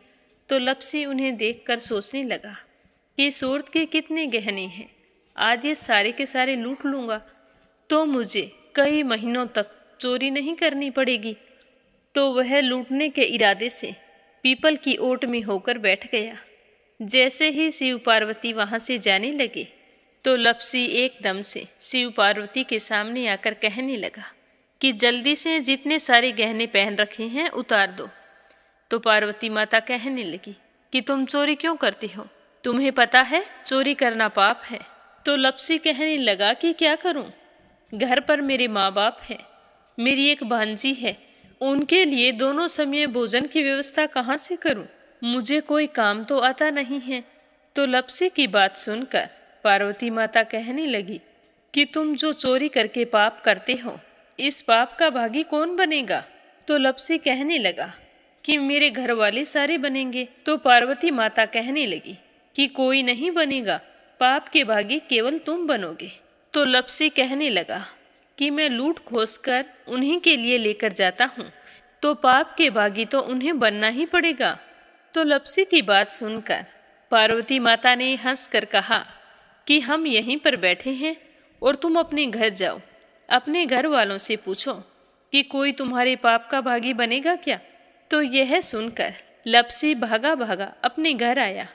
तो लप्सी उन्हें देखकर सोचने लगा कि सूरत के कितने गहने हैं, आज ये सारे के सारे लूट लूँगा तो मुझे कई महीनों तक चोरी नहीं करनी पड़ेगी। तो वह लूटने के इरादे से पीपल की ओट में होकर बैठ गया। जैसे ही शिव पार्वती वहाँ से जाने लगे तो लप्सी एकदम से शिव पार्वती के सामने आकर कहने लगा कि जल्दी से जितने सारे गहने पहन रखे हैं उतार दो। तो पार्वती माता कहने लगी कि तुम चोरी क्यों करती हो, तुम्हें पता है चोरी करना पाप है। तो लप्सी कहने लगा कि क्या करूं, घर पर मेरे माँ बाप हैं, मेरी एक भांजी है, उनके लिए दोनों समय भोजन की व्यवस्था कहाँ से करूं, मुझे कोई काम तो आता नहीं है। तो लप्सी की बात सुनकर पार्वती माता कहने लगी कि तुम जो चोरी करके पाप करते हो, इस पाप का भागी कौन बनेगा। तो लप्सी कहने लगा कि मेरे घर वाले सारे बनेंगे। तो पार्वती माता कहने लगी कि कोई नहीं बनेगा, पाप के भागी केवल तुम बनोगे। तो लप्सी कहने लगा कि मैं लूट खोस कर उन्हीं के लिए लेकर जाता हूँ, तो पाप के भागी तो उन्हें बनना ही पड़ेगा। तो लप्सी की बात सुनकर पार्वती माता ने हंसकर कहा कि हम यहीं पर बैठे हैं और तुम अपने घर जाओ, अपने घर वालों से पूछो कि कोई तुम्हारे पाप का भागी बनेगा क्या। तो यह सुनकर लप्सी भागा भागा अपने घर आया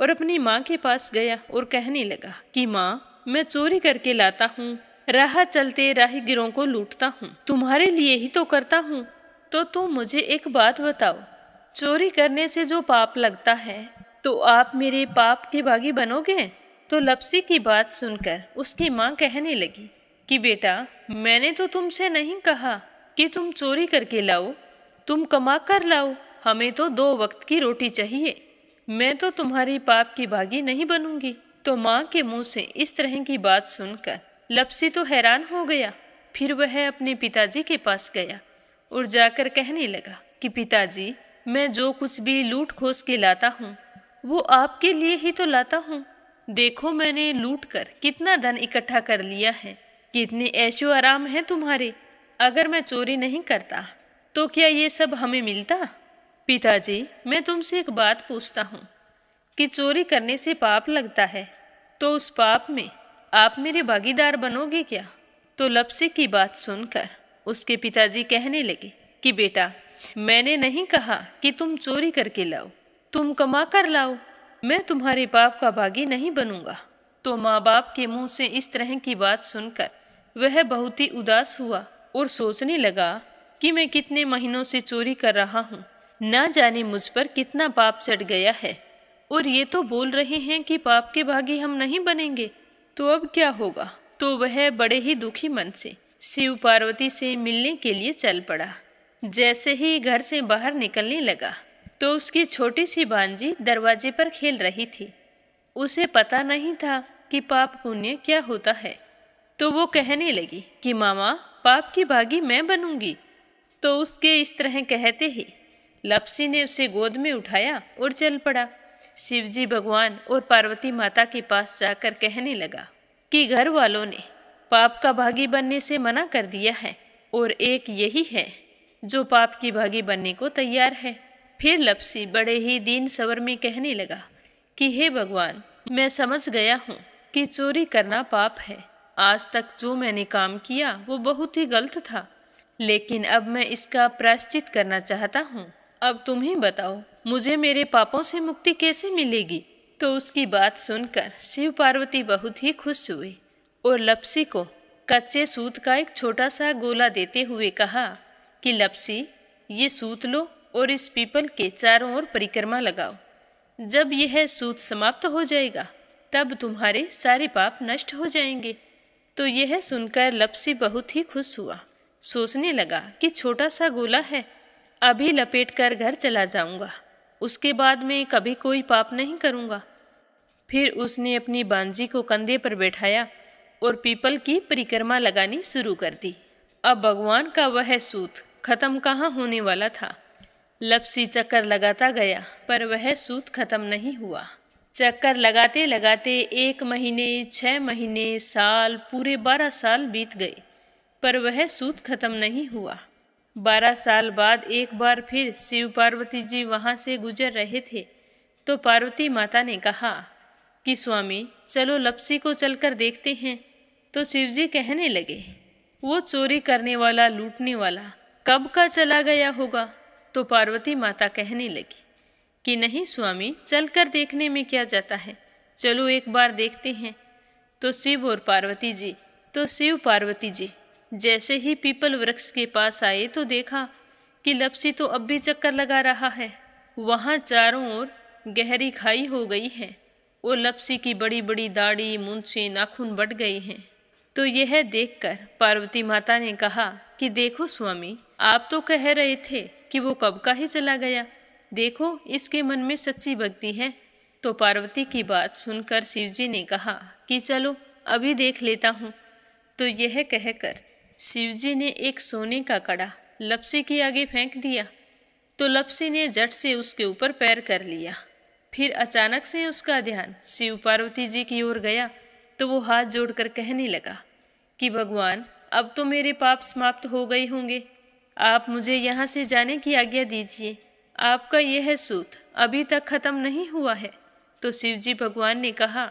और अपनी माँ के पास गया और कहने लगा कि माँ, मैं चोरी करके लाता हूँ, राह चलते राहगीरों को लूटता हूँ, तुम्हारे लिए ही तो करता हूँ। तो तुम मुझे एक बात बताओ, चोरी करने से जो पाप लगता है तो आप मेरे पाप के भागी बनोगे। तो लप्सी की बात सुनकर उसकी माँ कहने लगी कि बेटा, मैंने तो तुमसे नहीं कहा कि तुम चोरी करके लाओ, तुम कमा कर लाओ, हमें तो 2 वक्त की रोटी चाहिए, मैं तो तुम्हारी पाप की भागी नहीं बनूंगी। तो माँ के मुंह से इस तरह की बात सुनकर लप्सी तो हैरान हो गया। फिर वह अपने पिताजी के पास गया और जाकर कहने लगा कि पिताजी, मैं जो कुछ भी लूट खोस के लाता हूँ वो आपके लिए ही तो लाता हूँ। देखो मैंने लूट कर कितना धन इकट्ठा कर लिया है, कितने ऐशो आराम है तुम्हारे। अगर मैं चोरी नहीं करता तो क्या ये सब हमें मिलता। पिताजी, मैं तुमसे एक बात पूछता हूँ कि चोरी करने से पाप लगता है, तो उस पाप में आप मेरे भागीदार बनोगे क्या। तो लप्सी की बात सुनकर उसके पिताजी कहने लगे कि बेटा, मैंने नहीं कहा कि तुम चोरी करके लाओ, तुम कमा कर लाओ, मैं तुम्हारे पाप का भागी नहीं बनूंगा। तो माँ बाप के मुंह से इस तरह की बात सुनकर वह बहुत ही उदास हुआ और सोचने लगा कि मैं कितने महीनों से चोरी कर रहा हूँ, ना जाने मुझ पर कितना पाप चढ़ गया है, और ये तो बोल रहे हैं कि पाप के भागी हम नहीं बनेंगे, तो अब क्या होगा। तो वह बड़े ही दुखी मन से शिव पार्वती से मिलने के लिए चल पड़ा। जैसे ही घर से बाहर निकलने लगा तो उसकी छोटी सी भांजी दरवाजे पर खेल रही थी। उसे पता नहीं था कि पाप पुण्य क्या होता है, तो वो कहने लगी कि मामा, पाप की भागी मैं बनूंगी। तो उसके इस तरह कहते ही लप्सी ने उसे गोद में उठाया और चल पड़ा। शिवजी भगवान और पार्वती माता के पास जाकर कहने लगा कि घर वालों ने पाप का भागी बनने से मना कर दिया है और एक यही है जो पाप की भागी बनने को तैयार है। फिर लप्सी बड़े ही दीन स्वर में कहने लगा कि हे भगवान, मैं समझ गया हूँ कि चोरी करना पाप है। आज तक जो मैंने काम किया वो बहुत ही गलत था, लेकिन अब मैं इसका प्रायश्चित करना चाहता हूँ। अब तुम ही बताओ, मुझे मेरे पापों से मुक्ति कैसे मिलेगी। तो उसकी बात सुनकर शिव पार्वती बहुत ही खुश हुई और लप्सी को कच्चे सूत का एक छोटा सा गोला देते हुए कहा कि लप्सी, ये सूत लो और इस पीपल के चारों ओर परिक्रमा लगाओ। जब यह सूत समाप्त हो जाएगा तब तुम्हारे सारे पाप नष्ट हो जाएंगे। तो यह सुनकर लप्सी बहुत ही खुश हुआ। सोचने लगा कि छोटा सा गोला है, अभी लपेटकर घर चला जाऊंगा, उसके बाद में कभी कोई पाप नहीं करूंगा। फिर उसने अपनी बांजी को कंधे पर बैठाया और पीपल की परिक्रमा लगानी शुरू कर दी। अब भगवान का वह सूत खत्म कहाँ होने वाला था। लपसी चक्कर लगाता गया पर वह सूत खत्म नहीं हुआ। चक्कर लगाते लगाते 1 महीने, 6 महीने, साल, पूरे 12 साल बीत गए पर वह सूत खत्म नहीं हुआ। 12 साल बाद एक बार फिर शिव पार्वती जी वहाँ से गुजर रहे थे तो पार्वती माता ने कहा कि स्वामी चलो लपसी को चलकर देखते हैं। तो शिवजी कहने लगे, वो चोरी करने वाला, लूटने वाला कब का चला गया होगा। तो पार्वती माता कहने लगी कि नहीं स्वामी, चलकर देखने में क्या जाता है, चलो एक बार देखते हैं। तो शिव पार्वती जी जैसे ही पीपल वृक्ष के पास आए तो देखा कि लपसी तो अब भी चक्कर लगा रहा है। वहाँ चारों ओर गहरी खाई हो गई है और लपसी की बड़ी बड़ी दाढ़ी, मूंछें, नाखून बढ़ गए हैं। तो यह देखकर पार्वती माता ने कहा कि देखो स्वामी, आप तो कह रहे थे कि वो कब का ही चला गया, देखो इसके मन में सच्ची भक्ति है। तो पार्वती की बात सुनकर शिवजी ने कहा कि चलो अभी देख लेता हूँ। तो यह कहकर शिवजी ने एक सोने का कड़ा लपसी के आगे फेंक दिया। तो लपसी ने झट से उसके ऊपर पैर कर लिया। फिर अचानक से उसका ध्यान शिव पार्वती जी की ओर गया तो वो हाथ जोड़कर कहने लगा कि भगवान, अब तो मेरे पाप समाप्त हो गए होंगे, आप मुझे यहाँ से जाने की आज्ञा दीजिए। आपका यह सूत अभी तक खत्म नहीं हुआ है। तो शिवजी भगवान ने कहा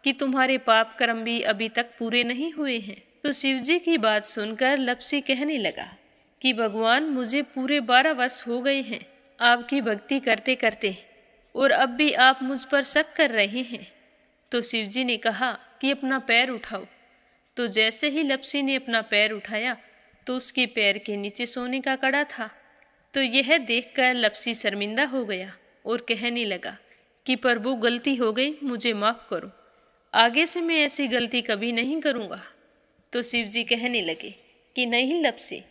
कि तुम्हारे पाप कर्म भी अभी तक पूरे नहीं हुए हैं। तो शिवजी की बात सुनकर लपसी कहने लगा कि भगवान, मुझे पूरे 12 वर्ष हो गए हैं आपकी भक्ति करते करते, और अब भी आप मुझ पर शक कर रहे हैं। तो शिवजी ने कहा कि अपना पैर उठाओ। तो जैसे ही लपसी ने अपना पैर उठाया तो उसके पैर के नीचे सोने का कड़ा था। तो यह देखकर लपसी शर्मिंदा हो गया और कहने लगा कि प्रभु, गलती हो गई, मुझे माफ़ करो, आगे से मैं ऐसी गलती कभी नहीं करूँगा। तो शिवजी कहने लगे कि नहीं लपसी,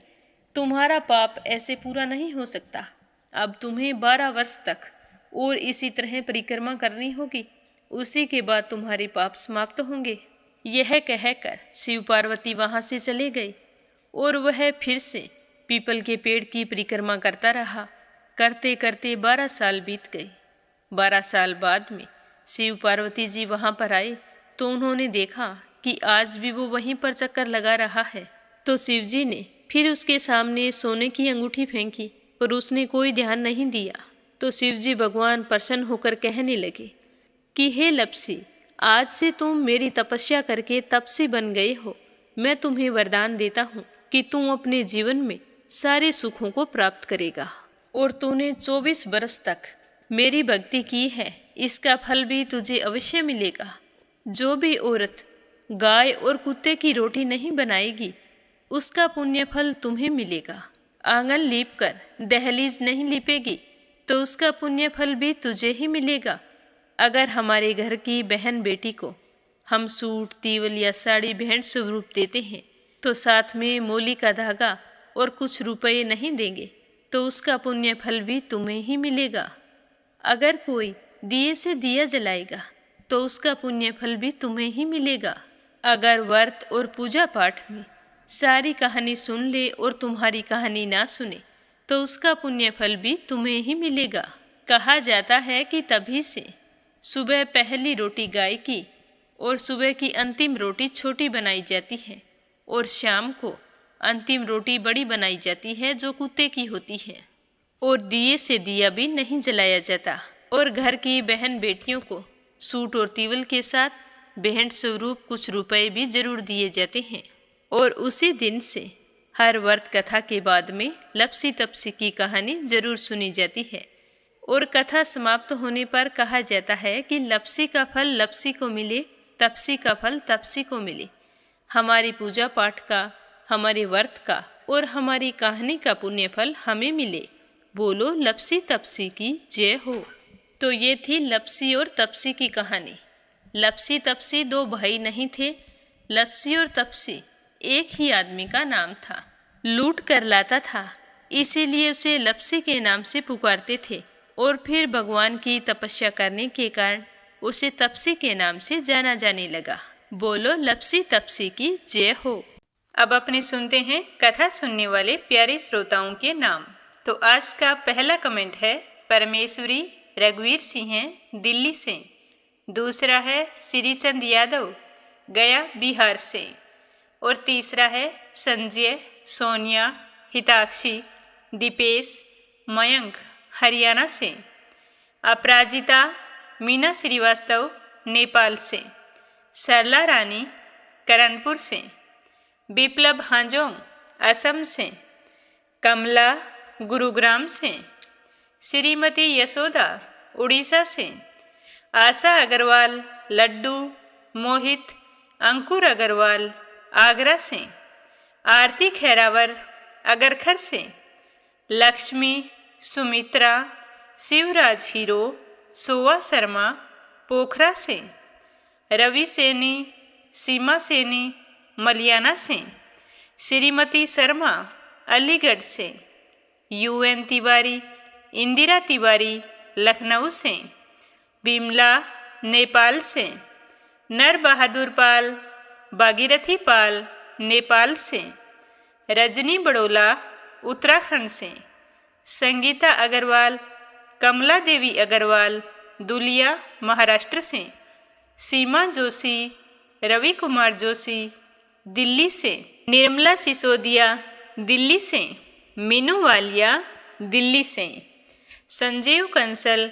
तुम्हारा पाप ऐसे पूरा नहीं हो सकता। अब तुम्हें 12 वर्ष तक और इसी तरह परिक्रमा करनी होगी, उसी के बाद तुम्हारे पाप समाप्त होंगे। यह कहकर शिव पार्वती वहाँ से चले गए और वह फिर से पीपल के पेड़ की परिक्रमा करता रहा। करते करते 12 साल बीत गए। 12 साल बाद में शिव पार्वती जी वहाँ पर आए तो उन्होंने देखा कि आज भी वो वहीं पर चक्कर लगा रहा है। तो शिवजी ने फिर उसके सामने सोने की अंगूठी फेंकी पर उसने कोई ध्यान नहीं दिया। तो शिवजी भगवान प्रसन्न होकर कहने लगे कि हे लपसी, आज से तुम मेरी तपस्या करके तपसी बन गए हो। मैं तुम्हें वरदान देता हूँ कि तुम अपने जीवन में सारे सुखों को प्राप्त करेगा। और तूने 24 बरस तक मेरी भक्ति की है, इसका फल भी तुझे अवश्य मिलेगा। जो भी औरत गाय और कुत्ते की रोटी नहीं बनाएगी, उसका पुण्य फल तुम्हें मिलेगा। आंगन लीप कर दहलीज नहीं लीपेगी तो उसका पुण्य फल भी तुझे ही मिलेगा। अगर हमारे घर की बहन बेटी को हम सूट, तीवल या साड़ी भेंट स्वरूप देते हैं तो साथ में मोली का धागा और कुछ रुपये नहीं देंगे तो उसका पुण्य फल भी तुम्हें ही मिलेगा। अगर कोई दिए से दिया जलाएगा तो उसका पुण्य फल भी तुम्हें ही मिलेगा। अगर व्रत और पूजा पाठ में सारी कहानी सुन ले और तुम्हारी कहानी ना सुने तो उसका पुण्य फल भी तुम्हें ही मिलेगा। कहा जाता है कि तभी से सुबह पहली रोटी गाय की और सुबह की अंतिम रोटी छोटी बनाई जाती है और शाम को अंतिम रोटी बड़ी बनाई जाती है जो कुत्ते की होती है। और दिए से दिया भी नहीं जलाया जाता। और घर की बहन बेटियों को सूट और तीवल के साथ भेंट स्वरूप कुछ रुपए भी जरूर दिए जाते हैं। और उसी दिन से हर व्रत कथा के बाद में लपसी तपसी की कहानी जरूर सुनी जाती है। और कथा समाप्त होने पर कहा जाता है कि लपसी का फल लपसी को मिले, तपसी का फल तपसी को मिले। हमारी पूजा पाठ का, हमारे व्रत का और हमारी कहानी का पुण्य फल हमें मिले। बोलो लपसी तपसी की जय हो। तो ये थी लपसी और तपसी की कहानी। लपसी तपसी 2 भाई नहीं थे। लपसी और तपसी एक ही आदमी का नाम था। लूट कर लाता था, इसीलिए उसे लपसी के नाम से पुकारते थे। और फिर भगवान की तपस्या करने के कारण उसे तपसी के नाम से जाना जाने लगा। बोलो लपसी तपसी की जय हो। अब अपने सुनते हैं कथा सुनने वाले प्यारे श्रोताओं के नाम। तो आज का पहला कमेंट है परमेश्वरी रघुवीर सिंह दिल्ली से। दूसरा है श्रीचंद यादव गया बिहार से। और तीसरा है संजय, सोनिया, हिताक्षी, दीपेश, मयंक हरियाणा से। अपराजिता मीना श्रीवास्तव नेपाल से। सरला रानी करणपुर से। बिप्लब हांजोंग असम से। कमला गुरुग्राम से। श्रीमती यशोदा उड़ीसा से। आशा अग्रवाल, लड्डू, मोहित, अंकुर अग्रवाल आगरा से। आरती खैरावर अगरखर से। लक्ष्मी, सुमित्रा, शिवराज हीरो, सोवा शर्मा पोखरा से। रवि सैनी, सीमा सैनी मलियाना से। श्रीमती शर्मा अलीगढ़ से। UN तिवारी, इंदिरा तिवारी लखनऊ से। बिमला नेपाल से। नर बहादुर पाल, भागीरथी पाल नेपाल से। रजनी बड़ोला उत्तराखंड से। संगीता अग्रवाल, कमला देवी अग्रवाल दुलिया महाराष्ट्र से। सीमा जोशी, रवि कुमार जोशी दिल्ली से। निर्मला सिसोदिया दिल्ली से। मीनू वालिया दिल्ली से। संजीव कंसल,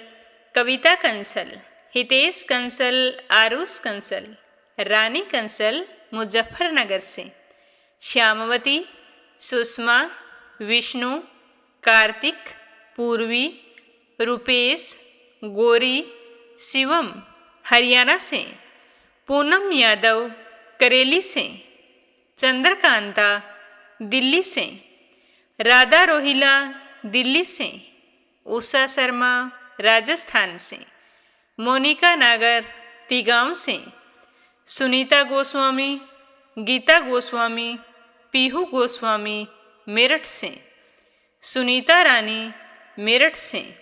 कविता कंसल, हितेश कंसल, आरुष कंसल, रानी कंसल मुजफ्फरनगर से। श्यामवती, सुषमा, विष्णु, कार्तिक, पूर्वी, रुपेश, गोरी, शिवम हरियाणा से। पूनम यादव करेली से। चंद्रकांता दिल्ली से। राधा रोहिला दिल्ली से। उषा शर्मा राजस्थान से। मोनिका नागर तिगांव से। सुनीता गोस्वामी, गीता गोस्वामी, पीहू गोस्वामी मेरठ से। सुनीता रानी मेरठ से।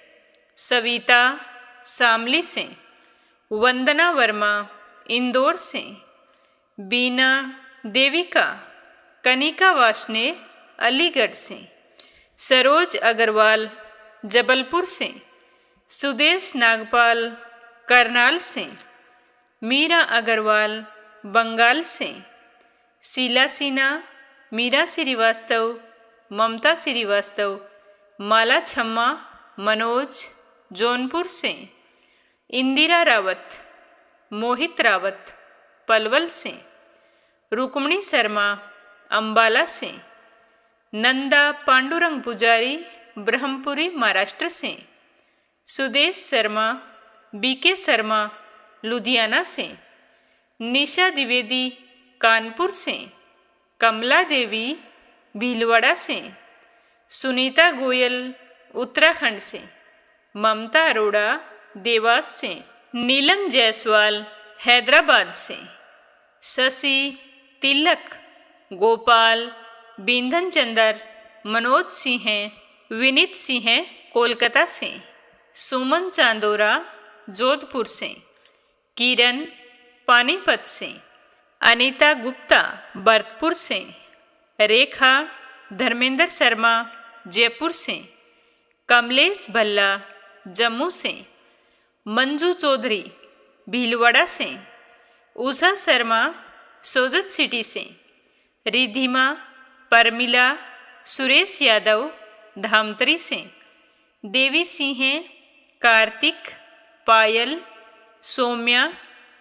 सविता शामली से। वंदना वर्मा इंदौर से। बीना देविका, कनिका वाशने अलीगढ़ से। सरोज अग्रवाल जबलपुर से। सुदेश नागपाल करनाल से। मीरा अग्रवाल बंगाल से। शीला सिन्हा, मीरा श्रीवास्तव, ममता श्रीवास्तव, माला छम्मा मनोज जौनपुर से। इंदिरा रावत, मोहित रावत पलवल से। रुक्मणी शर्मा अंबाला से। नंदा पांडुरंग पुजारी ब्रह्मपुरी महाराष्ट्र से। सुदेश शर्मा, बीके शर्मा लुधियाना से। निशा द्विवेदी कानपुर से। कमला देवी भीलवाड़ा से। सुनीता गोयल उत्तराखंड से। ममता अरोड़ा देवास से। नीलम जायसवाल हैदराबाद से। शशि, तिलक, गोपाल, बिंधन चंदर, मनोज सिंह, विनीत सिंह कोलकाता से। सुमन चांदोरा जोधपुर से। किरण पानीपत से। अनीता गुप्ता भरतपुर से। रेखा धर्मेंद्र शर्मा जयपुर से। कमलेश भल्ला जम्मू से। मंजू चौधरी भीलवाड़ा से। उषा शर्मा सोजत सिटी से। रिधिमा, परमिला, सुरेश यादव धामतरी से। देवी सिंह, कार्तिक, पायल, सौम्या,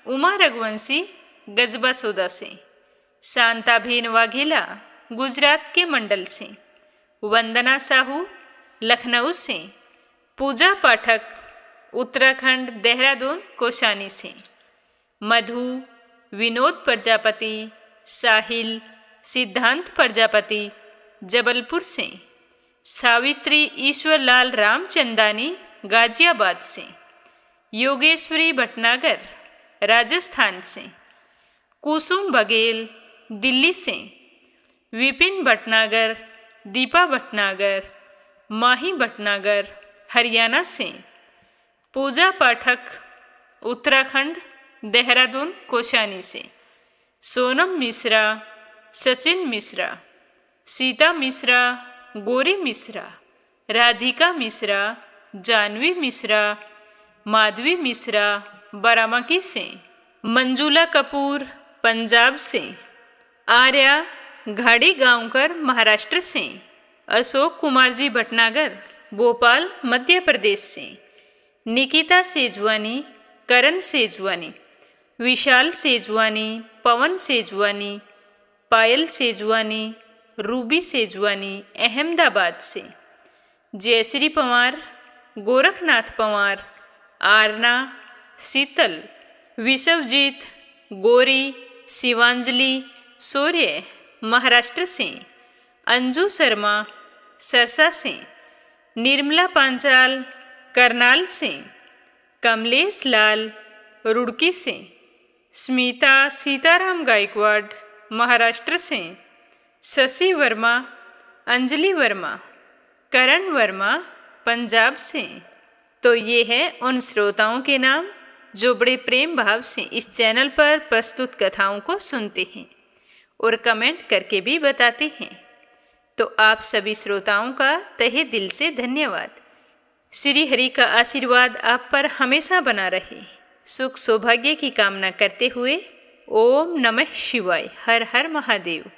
उमा रघुवंशी गजबा सोदा से। शांताभेन वाघेला गुजरात के मंडल से। वंदना साहू लखनऊ से। पूजा पाठक उत्तराखंड देहरादून कोशानी से। मधु, विनोद प्रजापति, साहिल, सिद्धांत प्रजापति जबलपुर से। सावित्री ईश्वरलाल रामचंदानी गाजियाबाद से। योगेश्वरी भटनागर राजस्थान से। कुसुम बघेल दिल्ली से। विपिन भटनागर, दीपा भटनागर, माही भटनागर हरियाणा से। पूजा पाठक उत्तराखंड देहरादून कोशानी से। सोनम मिश्रा, सचिन मिश्रा, सीता मिश्रा, गौरी मिश्रा, राधिका मिश्रा, जानवी मिश्रा, माधवी मिश्रा बाराबंकी से, मंजुला कपूर पंजाब से, आर्या घाड़ी गांवकर महाराष्ट्र से, अशोक कुमार जी भटनागर भोपाल मध्य प्रदेश से, निकिता सेजवानी, करण सेजवानी, विशाल सेजवानी, पवन सेजवानी, पायल सेजवानी, रूबी सेजवानी अहमदाबाद से, जयश्री पंवार, गोरखनाथ पंवार, आरना, शीतल, विश्वजीत, गौरी, शिवांजलि, सूर्य महाराष्ट्र से, अंजू शर्मा सरसा से, निर्मला पांचाल करनाल से, कमलेश लाल रुड़की से, स्मिता सीताराम गायकवाड़ महाराष्ट्र से, शशि वर्मा, अंजलि वर्मा, करण वर्मा पंजाब से। तो ये है उन श्रोताओं के नाम जो बड़े प्रेम भाव से इस चैनल पर प्रस्तुत कथाओं को सुनते हैं और कमेंट करके भी बताते हैं। तो आप सभी श्रोताओं का तहे दिल से धन्यवाद। श्री हरि का आशीर्वाद आप पर हमेशा बना रहे। सुख सौभाग्य की कामना करते हुए ओम नमः शिवाय, हर हर महादेव।